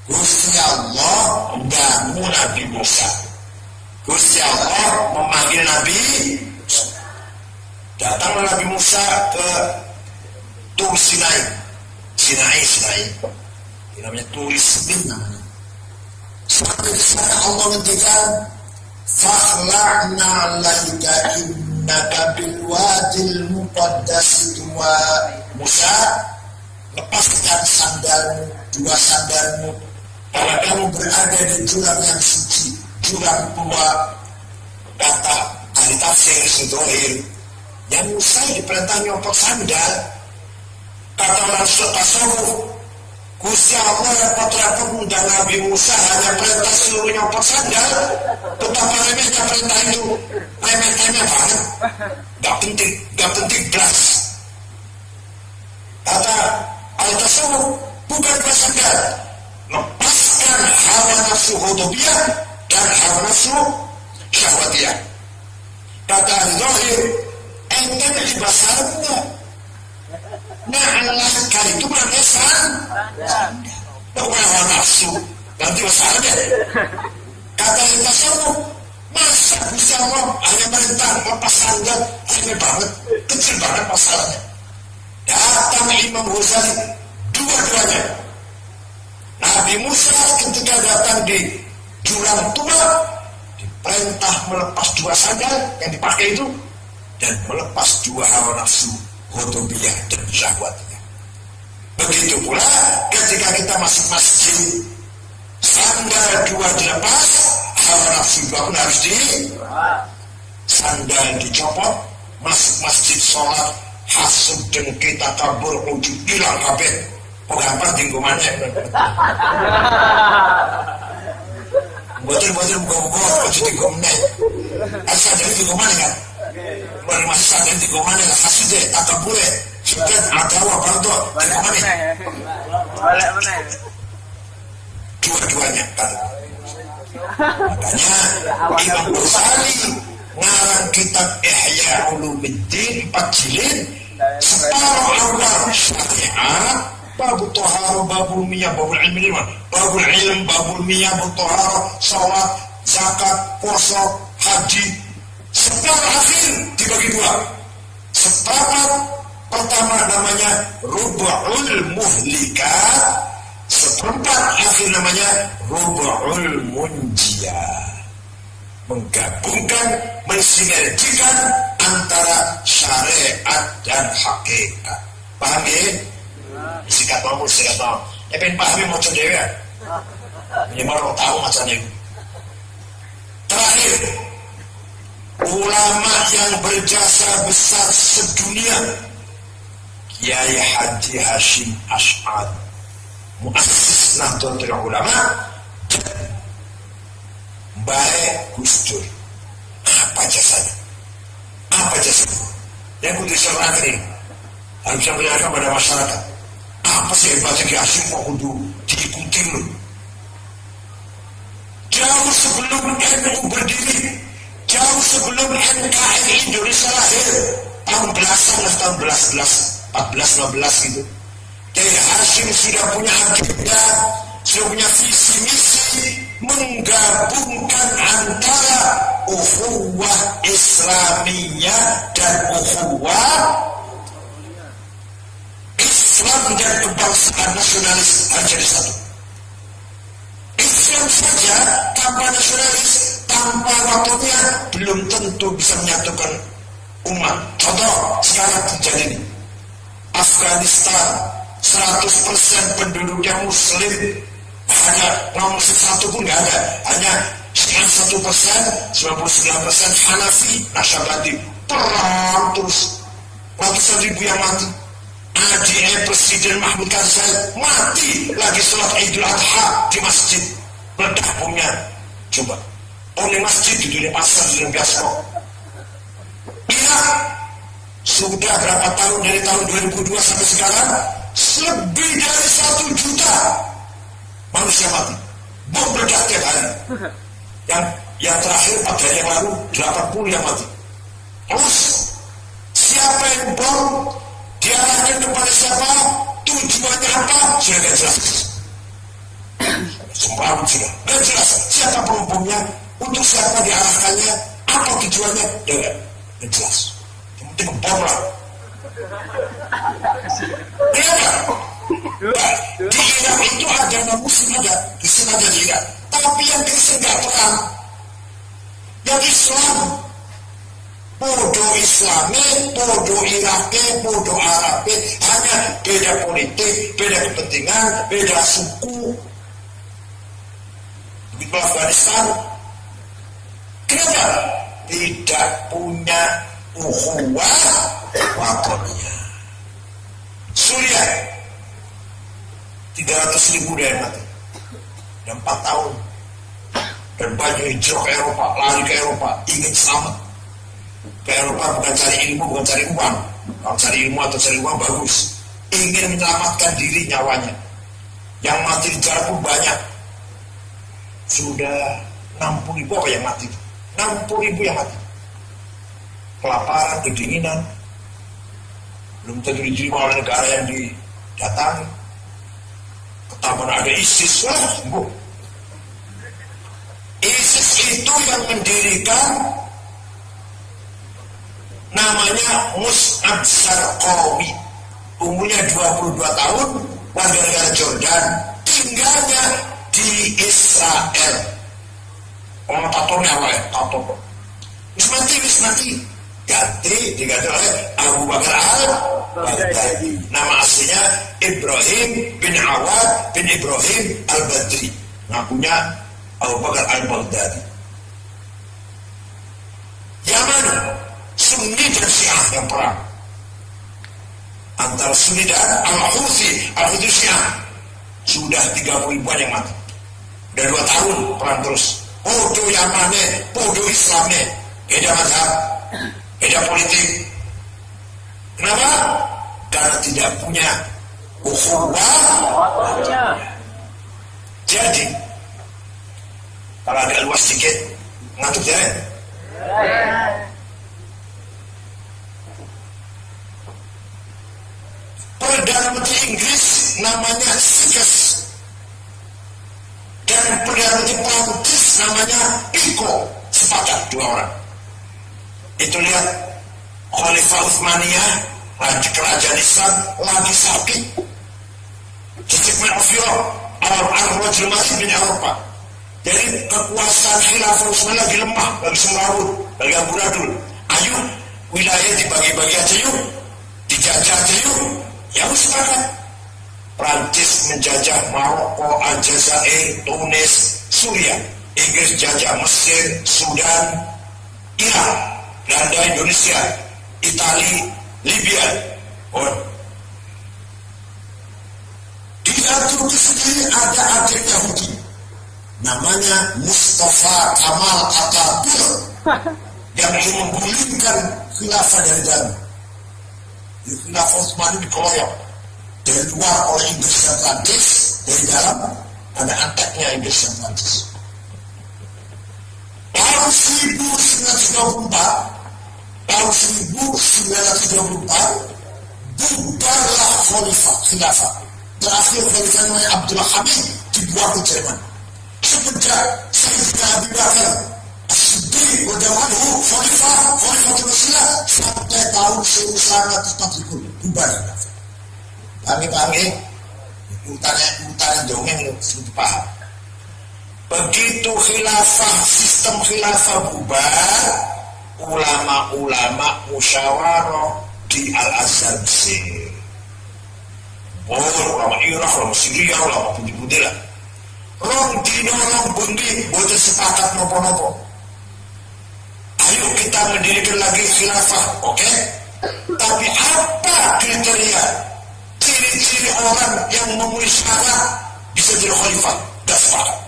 Gusti Allah mengganggu Nabi Musa. Gusti Allah memanggil Nabi Musa. Datanglah Nabi Musa ke Tur Sinai. Sinai. Ini namanya tulis Sin namanya. Sampai di sana Allah ngendikan, "Fakhla'na 'alaika innaka bil wadil muqaddas tuwa." Musa, lepaskan sandalmu, dua sandalmu, karena kamu berada di jurang yang suci, jurang tua. Kata ahli tafsir Sidrohir, yang Musa diperintah nyopot sandal. Kata orang tasawuf, Gusti Allah repot-repot undang Nabi Musa hanya perintah suruh nyopot sandal. Betapa remehnya perintah itu, remeh-remeh banget, gak penting belas. Kata al-tasawuf, bukan sandal, lepaskan hawa nafsu hudubiyah dan hawa nafsu syahwatiyah. Kata al-zahir, ente libas harapnya. Nah, alangkah itu bukan sandal, bukan hawa nafsu. Nanti masalahnya. Kata yang tasawuf, masa bisa Allah hanya perintah lepas sandal, remeh banget, kecil banget masalahnya. Datang Imam Ghazali, dua-duanya. Nabi Musa ketika datang di jurang tua, diperintah melepas dua sandal yang dipakai itu, dan melepas dua hawa nafsu hudubiyah dan syahwatnya. Begitu pula ketika kita masuk masjid, sandal dua dilepas, hawa nafsu dua pun harus sandal dicopot. Masuk masjid sholat, hasud dan kita kabur ujub hilang kabeh. Pengampar tinggumannya. Betul-betul muka-muka ujub tinggumnya. Asal dari tinggumannya kan? Baru masih sadar tinggumannya lah. Hasud deh, tak kabur deh. Sudah ada apa itu? Tinggumannya. Dua-duanya kan. Makanya Imam Ghazali ngarang kitab Ihya Ulumuddin 4 jilid. Separuh awal syariat, babul toharo, babul miyah, babul ilmi lima, babul ilm, babul miyah, babul toharo, sholat, zakat, puasa, haji. Separuh akhir dibagi dua. Separuh pertama namanya Rub'ul Muhlikat, seperempat akhir namanya Rub'ul Munjiyah. Menggabungkan, mensinergikan antara syariat dan hakikat. Paham ya? Sikat mau. Pengen paham mau coba ya? Ini mau tahu macamnya. Terakhir, ulama yang berjasa besar sedunia, Kiai Haji Hashim Ash'ari, muassis Nahdlatul Ulama, baik Gus Dur. Apa jasanya? Yang kudu diserahkan ini harus bisa menyampaikan pada masyarakat. Apa sih hebatnya Kiai Hashim kok kudu diikuti loh? Jauh sebelum NU berdiri, jauh sebelum NKRI Indonesia lahir, tahun 14 gitu, Kiai Hashim sudah punya agenda, sudah punya visi misi menggabungkan antara ukhuwah Islamiyah dan ukhuwah Islam dan kebangsaan nasionalis harus jadi satu. Islam saja tanpa nasionalis, tanpa waktunya belum tentu bisa menyatukan umat. Contoh sekarang terjadi ini, Afghanistan 100% penduduknya Muslim, ada nomor satu pun nggak ada, hanya sekian 1%, 99% Hanafi, Nasyabandi, perang terus, ratusan ribu yang mati. ADM Presiden Mahmud Karzai mati lagi sholat Idul Adha di masjid, meledak bomnya. Coba, oleh masjid di dunia pasar di dunia bioskop. Irak sudah berapa tahun, dari tahun 2002 sampai sekarang lebih dari 1 juta manusia mati, bom meledak tiap hari. Yang terakhir 4 hari yang lalu 80 yang mati. Terus siapa yang bom, diarahkan kepada siapa, tujuannya apa, sudah tidak jelas. Sumpah sudah tidak jelas siapa pembomnya, untuk siapa diarahkannya, apa tujuannya, tidak jelas. Yang penting bom lah. Kenapa? Di Irak itu agama Muslim ada, Islam ada di Irak. Tapi yang Kristen nggak perang, yang Islam, podo Islami, podo Iraki, podo Arabi, hanya beda politik, beda kepentingan, beda suku. Begitu Afghanistan, kenapa? Tidak punya ukhuwah watoniyah. Suriah 300.000 dia mati dan 4 tahun, dan banyak hijrah ke Eropa, lari ke Eropa, ingin selamat ke Eropa, bukan cari ilmu, bukan cari uang. Kalau cari ilmu atau cari uang bagus, ingin menyelamatkan diri, nyawanya. Yang mati di jalan pun banyak, sudah 60.000 apa yang mati, 60.000 yang mati, kelaparan, kedinginan, belum tentu diterima oleh negara yang didatangi. Ketahuan ada ISIS, ISIS itu yang mendirikan, namanya Mus'ab Zarqawi, umurnya 22 tahun, warga negara Jordan, tinggalnya di Israel. Orang tatonya apa ya? Tato kok. Wismati. Diganti oleh Abu Bakar al-Baghdadi. Nama aslinya Ibrahim bin Awad bin Ibrahim al-Badri. Ngakunya Abu Bakar al-Baghdadi. Yaman, Sunni dan Syiah yang perang. Antara Sunni dan Al-Houthi Syiah. Sudah 30.000-an yang mati. Udah 2 tahun perang terus. Podo Yamannya, podo Islamnya, beda mazhab, beda politik. Kenapa? Karena tidak punya ukhuwah. Jadi kalau agak luas sedikit, ngantuk ya. Perdana Menteri Inggris namanya Sykes, dan Perdana Menteri Prancis namanya Picot, sepakat 2 orang. Itu lihat, Khalifah Utsmaniyah, kerajaan Islam lagi sakit. The Statement of Europe, Al-Rajul Masih bin Eropa. Jadi kekuasaan Khilafah Utsmaniyah lagi lemah, lagi semrawut, lagi amburadul. Ayo, wilayah dibagi-bagi aja yuk, dijajah aja yuk. Ya sepakat. Prancis menjajah Maroko, Aljazair, Tunis, Suriah. Inggris jajah Mesir, Sudan, Irak, Belanda, Indonesia, Italia, Libya. Di Turki sendiri ada agen Yahudi, namanya Mustafa Kemal Atatürk, yang ingin menggulingkan khilafah dari dalam. Khilafah Utsmani dikeroyok dari luar oleh Inggris dan Prancis, dari dalam ada anteknya Inggris dan Prancis. Tahun 1934 bubarlah khilafah. Terakhir khalifah namanya Abdullah Hamid dibuang ke Jerman. Semenjak Sayyidina Abu Bakar As-Siddiq radhiyallahu khalifah Rasulullah sampai tahun 1940 bubar. Panggil utaran dongeng lu sudah paham. Begitu sistem khilafah bubar, ulama-ulama musyawarah di Al-Azhar Mesir. Ulama Irak, ulama Syria, ulama putih-putih lah. rong dino rong bengi boten sepakat nopo-nopo. Ayo kita mendirikan lagi khilafah, oke? Tapi apa kriteria, ciri-ciri orang yang memenuhi syarat bisa jadi khalifah? Gak sepakat.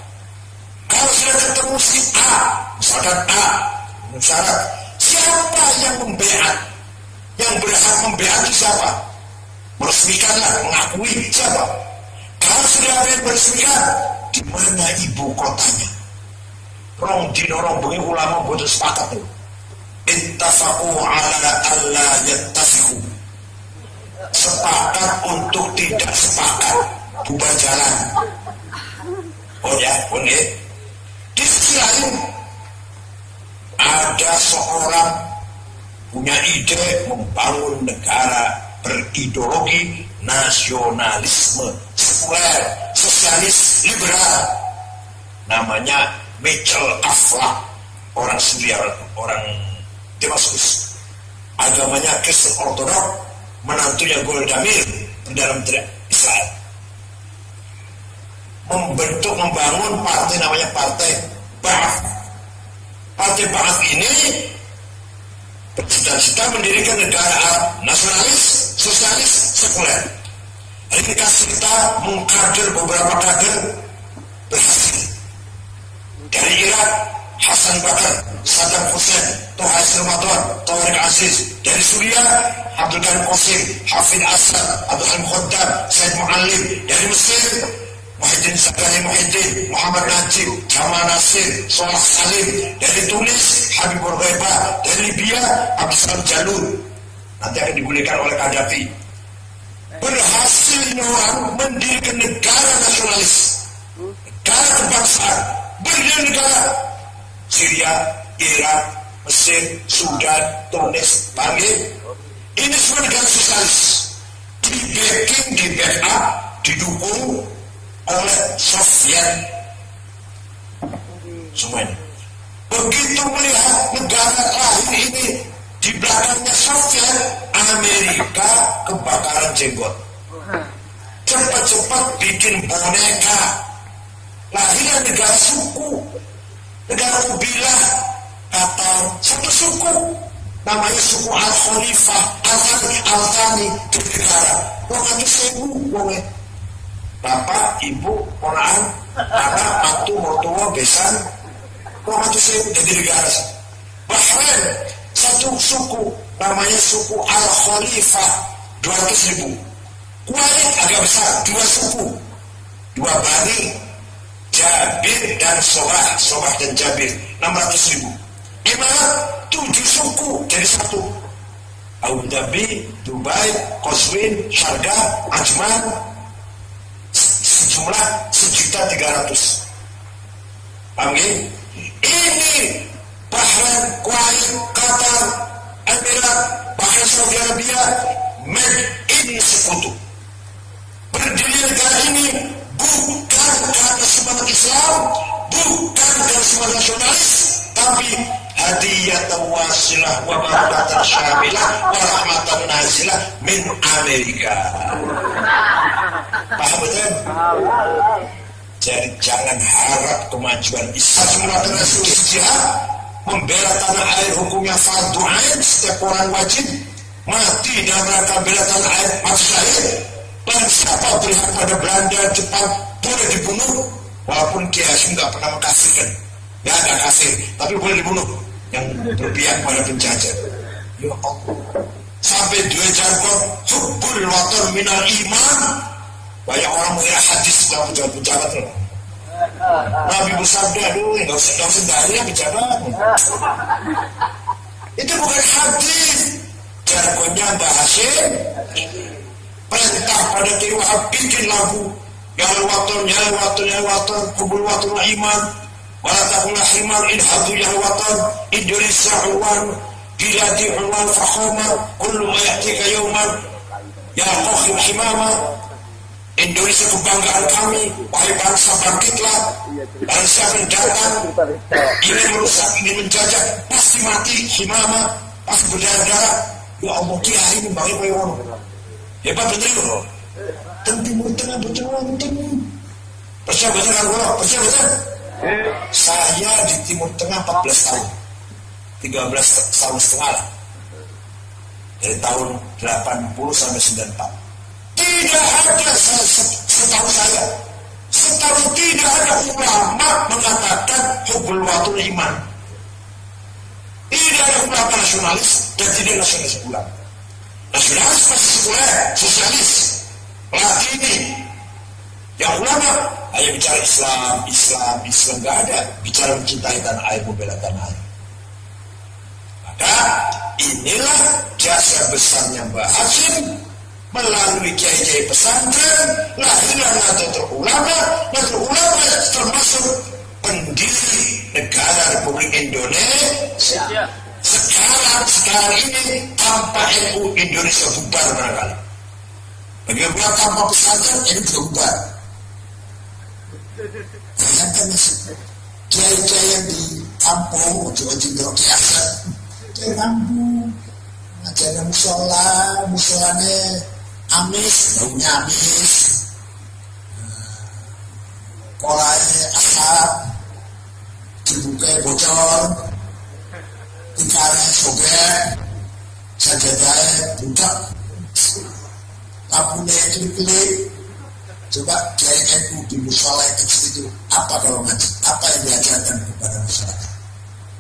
Kalau sudah ketemu si A, misalkan A, syarat, siapa yang membeat? Yang berhak membeat itu siapa? Meresmikanlah, mengakui siapa? Kalau sudah ada yang meresmikan, di mana ibu kotanya? Rong dino rong bengi ulama boten sepakat itu. Ittafaqu ala alla yattafiqu. Sepakat untuk tidak sepakat, bubar jalan. Oh ya, boleh. Di sisi lain ada seorang punya ide membangun negara berideologi nasionalisme sekuler, sosialis, liberal. Namanya Michel Aflaq, orang Syria, orang Damaskus. Agamanya Kristen Ortodok, menantunya Golda Meir, Perdana Menteri Israel. Membangun partai namanya Partai Ba'ath. Partai Ba'ath ini bercita-cita mendirikan negara Arab nasionalis, sosialis, sekuler. Ringkas kita mengkader beberapa kader berhasil. Dari Irak, Hasan Bakar, Saddam Hussein, Tohas Ramadan, Tariq Aziz. Dari Suriah, Abdul Ghani Qasim, Hafid Asad, Abdul Halim Khaddam, Said Mu'allim. Dari Mesir, Muhyiddin Sakari Muhyiddin, Muhammad Najib, Jamal Nasir, Salah Salim. Dari Tunis, Habibur Ghaiba. Dari Libya, Abdul Salam Jalul. Nanti akan digulirkan oleh Gaddafi. Berhasil orang mendirikan negara nasionalis, negara kebangsaan, bernegara. Syria, Irak, Mesir, Sudan, Tunis, Bangladesh. Ini semua negara sosialis. Di backing, di backup, didukung oleh Soviet. Semuanya. Begitu melihat negara lain ini di belakangnya Soviet, Amerika kebakaran jenggot. Cepat-cepat bikin boneka. Lahirnya negara suku, negara kabilah, kata satu suku, namanya suku Al-Khalifah, Al-Thani, di negara. Wong itu sewu, wongnya. Bapak, ibu, ponakan, anak, mantu, mertua, besan, wong itu sewu, jadi negara. Bahrain, satu suku, namanya suku Al-Khalifah, 200.000. Kuwait agak besar, 2 suku, 2 Bani, Jabir dan Sobah dan Jabir, 600.000. Emirat 7 suku jadi 1. Abu Dhabi, Dubai, Qazwin, Sharjah, Ajman, sejumlah 1.300.000. Paham ya? Ini Bahrain, Kuwait, Qatar, Emirat, Bahrain, Saudi Arabia, made in sekutu. Berdiri negara ini bukan karena semangat Islam, bukan karena semangat nasionalis, tapi hadiyatan wasilah wa barakatan syamilah wa rahmatan nazilah min Amerika. Paham betul? Jadi jangan harap kemajuan Islam mengatakan jihad, membela tanah air hukumnya fardu ain, setiap orang wajib mati dalam rangka bela tanah air, mati syahid. Dan siapa berhak pada Belanda, Jepang boleh dibunuh, walaupun Kiai Hasyim nggak pernah mengkafirkan, nggak ada kafir, tapi boleh dibunuh yang berpihak pada penjajah. Ya Allah, sampai 2 jargon hubbul waton minal iman. Banyak orang mengira hadis dalam pejabat-pejabat loh. Nabi bersabda, aduh, nggak usah dari ya pejabat. Itu bukan hadis, jargonnya Mbah Hasyim. Perintah pada Kiai Wahab bikin lagu ya waton, ya waton, ya waton, kubul waton iman, walatakulah himar inhadu ya waton, Indonesia ulwan, biladi ulwan fakhoma, kullu mayaktika yawman, ya kokhim himama. Indonesia kebanggaan kami, wahai bangsa bangkitlah, bangsa yang datang, ingin merusak, ingin menjajah, pasti mati, himama, pasti berdarah-darah. Ya Allah, Kiai ini bagi orang. Hebat betul loh. Dan Timur Tengah betul wonten. Percaya betul kan bro? Percaya betul? Saya di Timur Tengah 14 tahun, 13 tahun setengah lah. Dari tahun 80 sampai 94. Tidak ada setahu saya. Setahu tidak ada ulama mengatakan hubbul watul iman. Tidak ada ulama nasionalis dan tidak nasionalis pula. Nasionalis pasti sekuler, sosialis, Latini. Yang ulama hanya bicara Islam nggak ada. Bicara mencintai tanah air, membela tanah air. Maka inilah jasa besarnya Mbah Hashim melalui kiai-kiai pesantren, lahirlah Nahdlatul Ulama. Nahdlatul Ulama termasuk pendiri negara Republik Indonesia. Sekarang ini tanpa NU Indonesia bubar barangkali. Bagaimana tanpa pesantren ini juga bubar. Bayangkan kiai-kiai yang di kampung, ujung-ujung kiasan, kiai kampung, ngajarnya musolanya amis, baunya amis, kolanya asap, dibukanya bocor, ikannya sobek, sajadahnya budak, lampunya kelip-kelip. Coba kiai NU di musola yang kecil itu apa kalau ngaji? Apa yang diajarkan kepada masyarakat?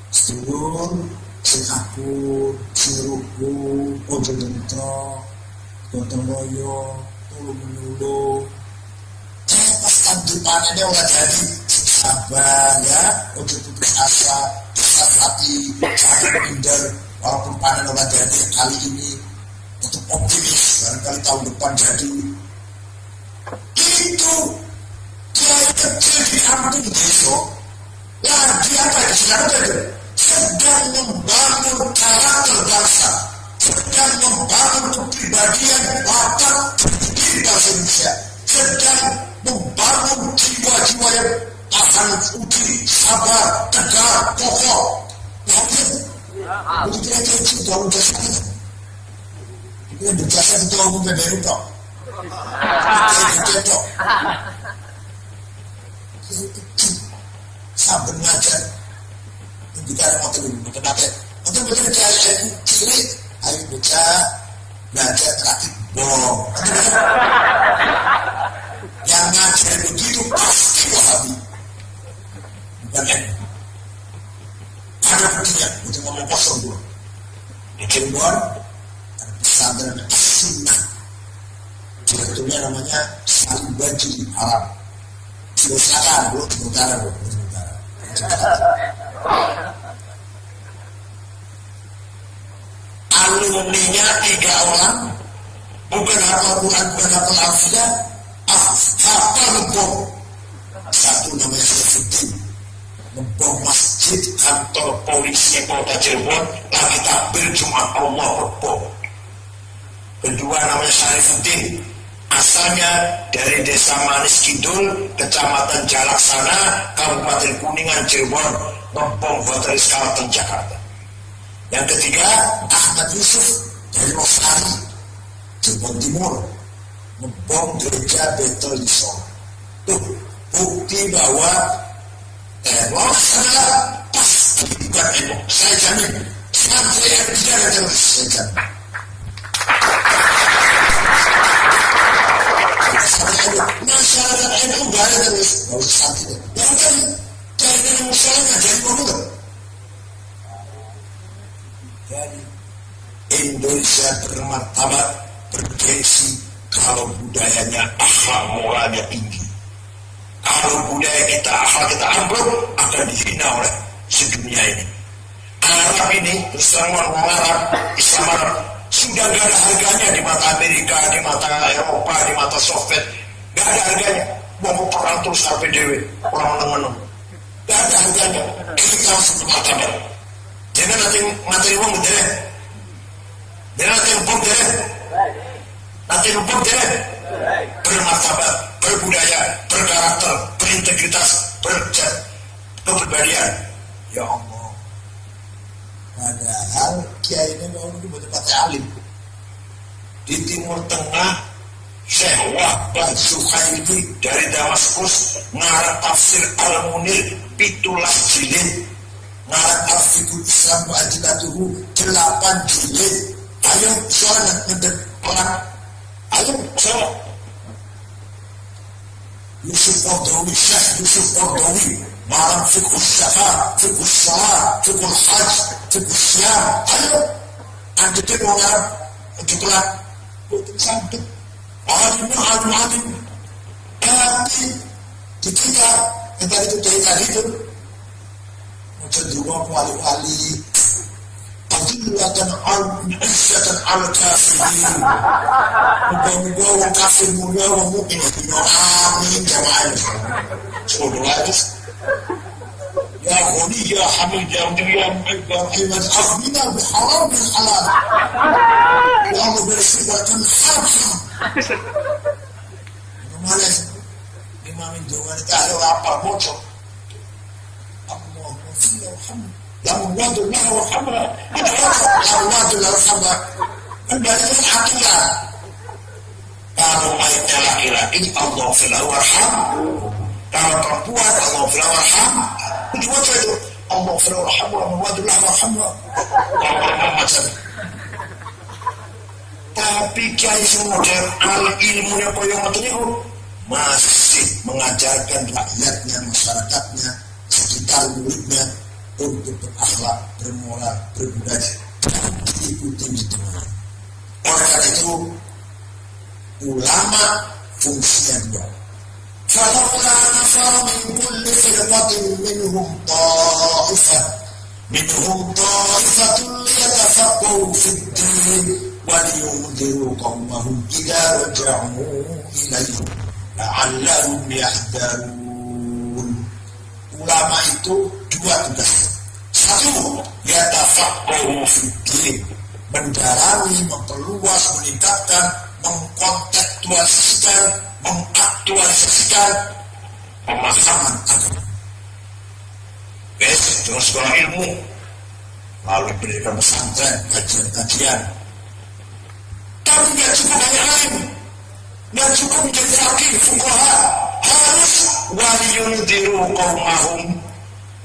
Sedulur, sing akur, sing rukun, ojo dentro, gotong royong, tulung menulung. Pas tandu panennya ulah jadi sabar ya, ojo putus asa, besar hati, jangan minder. Walaupun panen ulah jadi kali ini, tetap optimis. Barangkali tahun depan jadi. Itu kiai kecil di kampung desa lagi apa itu sedang membangun karakter bangsa, sedang membangun kepribadian watak diri bangsa Indonesia, sedang membangun jiwa-jiwa yang tahan uji, sabar, tegar, kokoh. Jadi kiai kecil daun jasa itu yang berjasa itu umum PBNU kok. Saben ngajar kita mau turun betul-betul betul-betul kiai cilik ayo bocah belajar rakit bom. Yang ngajar begitu pasti Wahabi, bukan NU. Ada buktinya, itu ngomong kosong dulu. Di Cirebon ada pesantren As-Sunnah. Sebetulnya namanya Salim Bajri Arab. Silakan, bro, sementara, bro, sementara. Alumninya 3 orang, bukan hafal Quran, bukan hafal Alfiah, hafal ngebom. Satu namanya Saifuddin, ngebom masjid, kantor polisi Polda Cirebon, lagi takbir Jumat Allah berbom. Kedua namanya Saifuddin, asalnya dari Desa Manis Kidul, Kecamatan Jalaksana, Kabupaten Kuningan, Cirebon, ngebom Hotel Ritz-Carlton, Jakarta. Yang ketiga, Ahmad Yusuf dari Losari, Cirebon Timur, ngebom gereja Betel di Solo. Tuh, bukti bahwa teror adalah pasti bukan NU. Saya jamin, sampai yang tidak ada teroris, saya jamin. Masyarakat NU gak ada terus, gak usah sakit deh. Yang kan kayaknya musuhnya jadi ngomong. Jadi Indonesia bermartabat, bergengsi kalau budayanya, akhlak moralnya tinggi. Kalau budaya kita, akhlak kita ambruk, akan dihina oleh sedunia ini. Arab ini, terus terang orang Arab, Islam Arab, sudah gak ada harganya di mata Amerika, di mata Eropa, di mata Soviet. Gak ada harganya. Mau perang terus RPDW, orang meneng-meneng. Gak ada harganya. Kita langsung bermartabat. Jangan nanti materi uang deh. Jangan nanti lupa deh. Nanti lupa deh. Bermartabat, berbudaya, berkarakter, berintegritas, kepribadian. Ya Allah. Padahal kiai ini mau betul-betul alim. Di Timur Tengah Syekh Wahbah Zuhaili dari Damaskus ngarang tafsir Al-Munir 17 jilid, ngarang Al-Fiqhul Islam wa Adillatuhu 8 jilid. Ayo suara ngedek orang, ayo suara. Yusuf Qaradawi, Syekh Yusuf Qaradawi ngarang Fiqhul Syafa, Fiqhul Shalah, Fiqhul Hajj, Fiqhul Syam. Ayo anda itu orang kebetulan itu sampai alim, tapi di kita yang tadi itu cenderung wali-wali adillatan al-izzatan al-kafirin, muka-muka orang kafir mulia orang mukmin, amin jamaah saudara. Ya Ghani ya Hamid ya Muhammad aghna bi haram bil halal. Ya Allah bersihkan haram. Mana Imam Jawa itu ada apa bocor? Allahumma salli Muhammad. Ya Muhammad wa Muhammad. Muhammad wa Muhammad. Kembali ke akidah. Kalau ayatnya laki-laki Allah fil warham. Kalau perempuan Allah fil warham. Kedua itu Allah fil warham wa Muhammad. Macam tapi kiai modern ilmunya koyo ngoten niku masih mengajarkan rakyatnya, masyarakatnya, sekitar muridnya untuk berakhlak, bermoral, berbudaya, diikuti di tengah. Oleh karena itu ulama fungsinya dua. Falaula nafara min kulli firqatin minhum ta'ifatun liyatafaqahu fid-din وَلِيُنْذِرُوا قَوْمَهُمْ إِذَا رَجَعُوا إِلَيْهِمْ لَعَلَّهُمْ يَحْذَرُونَ. Ulama itu dua tugas. Satu, yatafaqahu fid-din, mendalami, memperluas, meningkatkan, mengaktualisasikan pemahaman agama. Besok dengan sekolah ilmu, lalu pendidikan pesantren, kajian-kajian. Tapi tidak cukup hanya alim, tidak cukup menjadi fakih, fuqaha, harus waliyundiru qaumahum,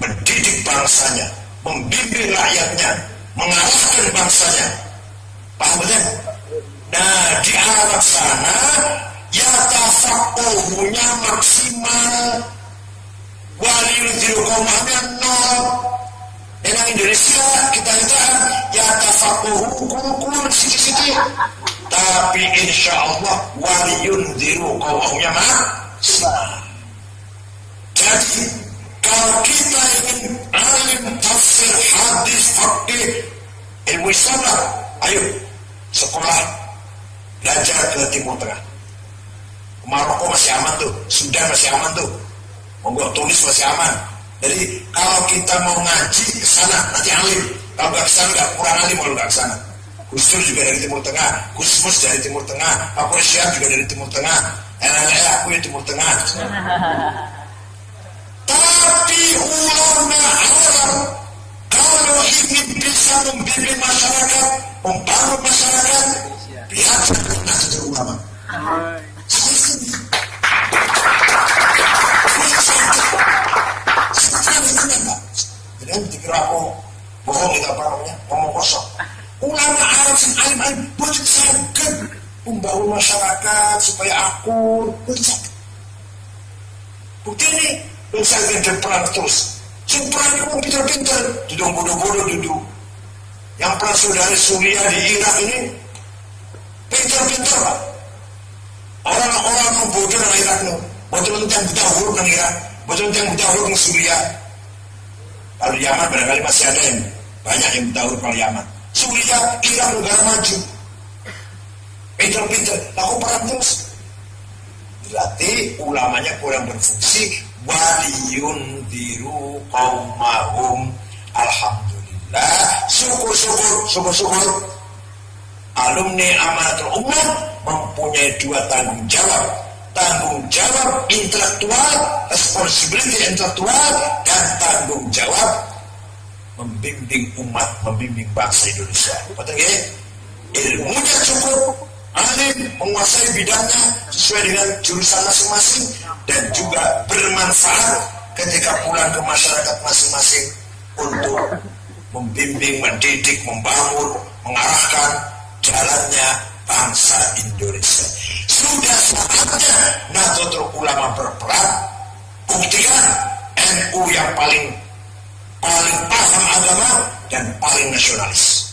mendidik bangsanya, membimbing rakyatnya, mengarahkan bangsanya. Paham betul? Nah, di Arab sana yatafaqahunya maksimal, waliyundiru qaumahnya nol. Dengan Indonesia kita lihat yatafaqahu kurang sedikit. Tapi insya Allah waliyundiru qaumahumnya maksimal. Jadi kalau kita ingin alim tafsir, hadis, fikih, ilmu Islam, ayo sekolah belajar ke Timur Tengah. Maroko masih aman tuh, Sudan masih aman tuh, Monggo Tunis masih aman. Jadi kalau kita mau ngaji ke sana nanti alim, kalau nggak ke sana nggak kurang alim kalau nggak ke sana. Gustur juga dari Timur Tengah, Gusmus dari Timur Tengah, Pak Syah juga dari Timur Tengah, aku dari Timur Tengah. Tapi ulama Arab kalau ingin bisa membimbing masyarakat, membangun masyarakat, biasa pernah jadi ulama. Jadi dikira aku bohong itu apa namanya, ngomong kosong. Ulama Arab yang alim bukan sakit membangun masyarakat supaya akur, bukan sakit. Bukti ini misalnya dia perang terus, yang perang itu pintar-pintar, duduk bodoh-bodoh duduk. Yang perang saudara Suriah di Irak ini pintar-pintar Pak. Orang-orang yang bodoh di Irak itu, betul yang buta huruf di Irak, betul yang buta huruf di Suriah. Kalau di Yaman barangkali masih ada yang banyak yang buta huruf kalau Yaman. Suriah, Irak negara maju. Pintar-pintar, aku perang terus. Berarti ulamanya kurang berfungsi. Waliyundiru qaumahum. Alhamdulillah. Syukur. Alumni Amanatul Ummah mempunyai dua tanggung jawab. Tanggung jawab intelektual, responsibility intelektual, dan tanggung jawab membimbing umat, membimbing bangsa Indonesia. Betul ya? Ilmunya cukup, alim, menguasai bidangnya sesuai dengan jurusan masing-masing, dan juga bermanfaat ketika pulang ke masyarakat masing-masing untuk membimbing, mendidik, membangun, mengarahkan jalannya bangsa Indonesia. Sudah saatnya Nahdlatul Ulama berperan. Buktikan NU yang paling paham agama dan paling nasionalis,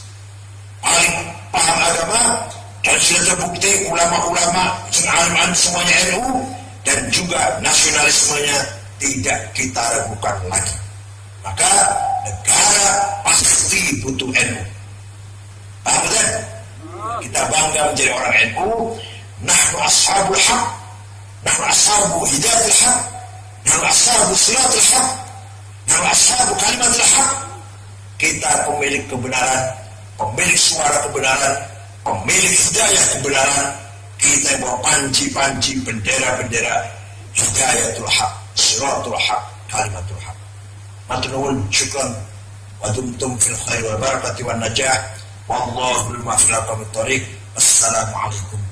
paling paham agama, dan sudah terbukti ulama-ulama alim-alim semuanya NU, dan juga nasionalismenya tidak kita ragukan lagi. Maka negara pasti butuh NU. Paham betul? Kita bangga menjadi orang NU. Nahnu ashabul haq, nahnu ashabu hidayatul haq, nahnu ashabu siratul haq, nahnu ashabu kalimatul haq. Kita pemilik kebenaran, pemilik suara kebenaran, pemilik hidayah kebenaran. Kita yang bawa panji-panji, bendera-bendera hidayatul haq, siratul haq, kalimatul haq. Maturnuwun, syukran, wa dumtum fil khair wal barakati wan najah. Wallahu bil muwaffiq ila aqwamit thoriq. Assalamualaikum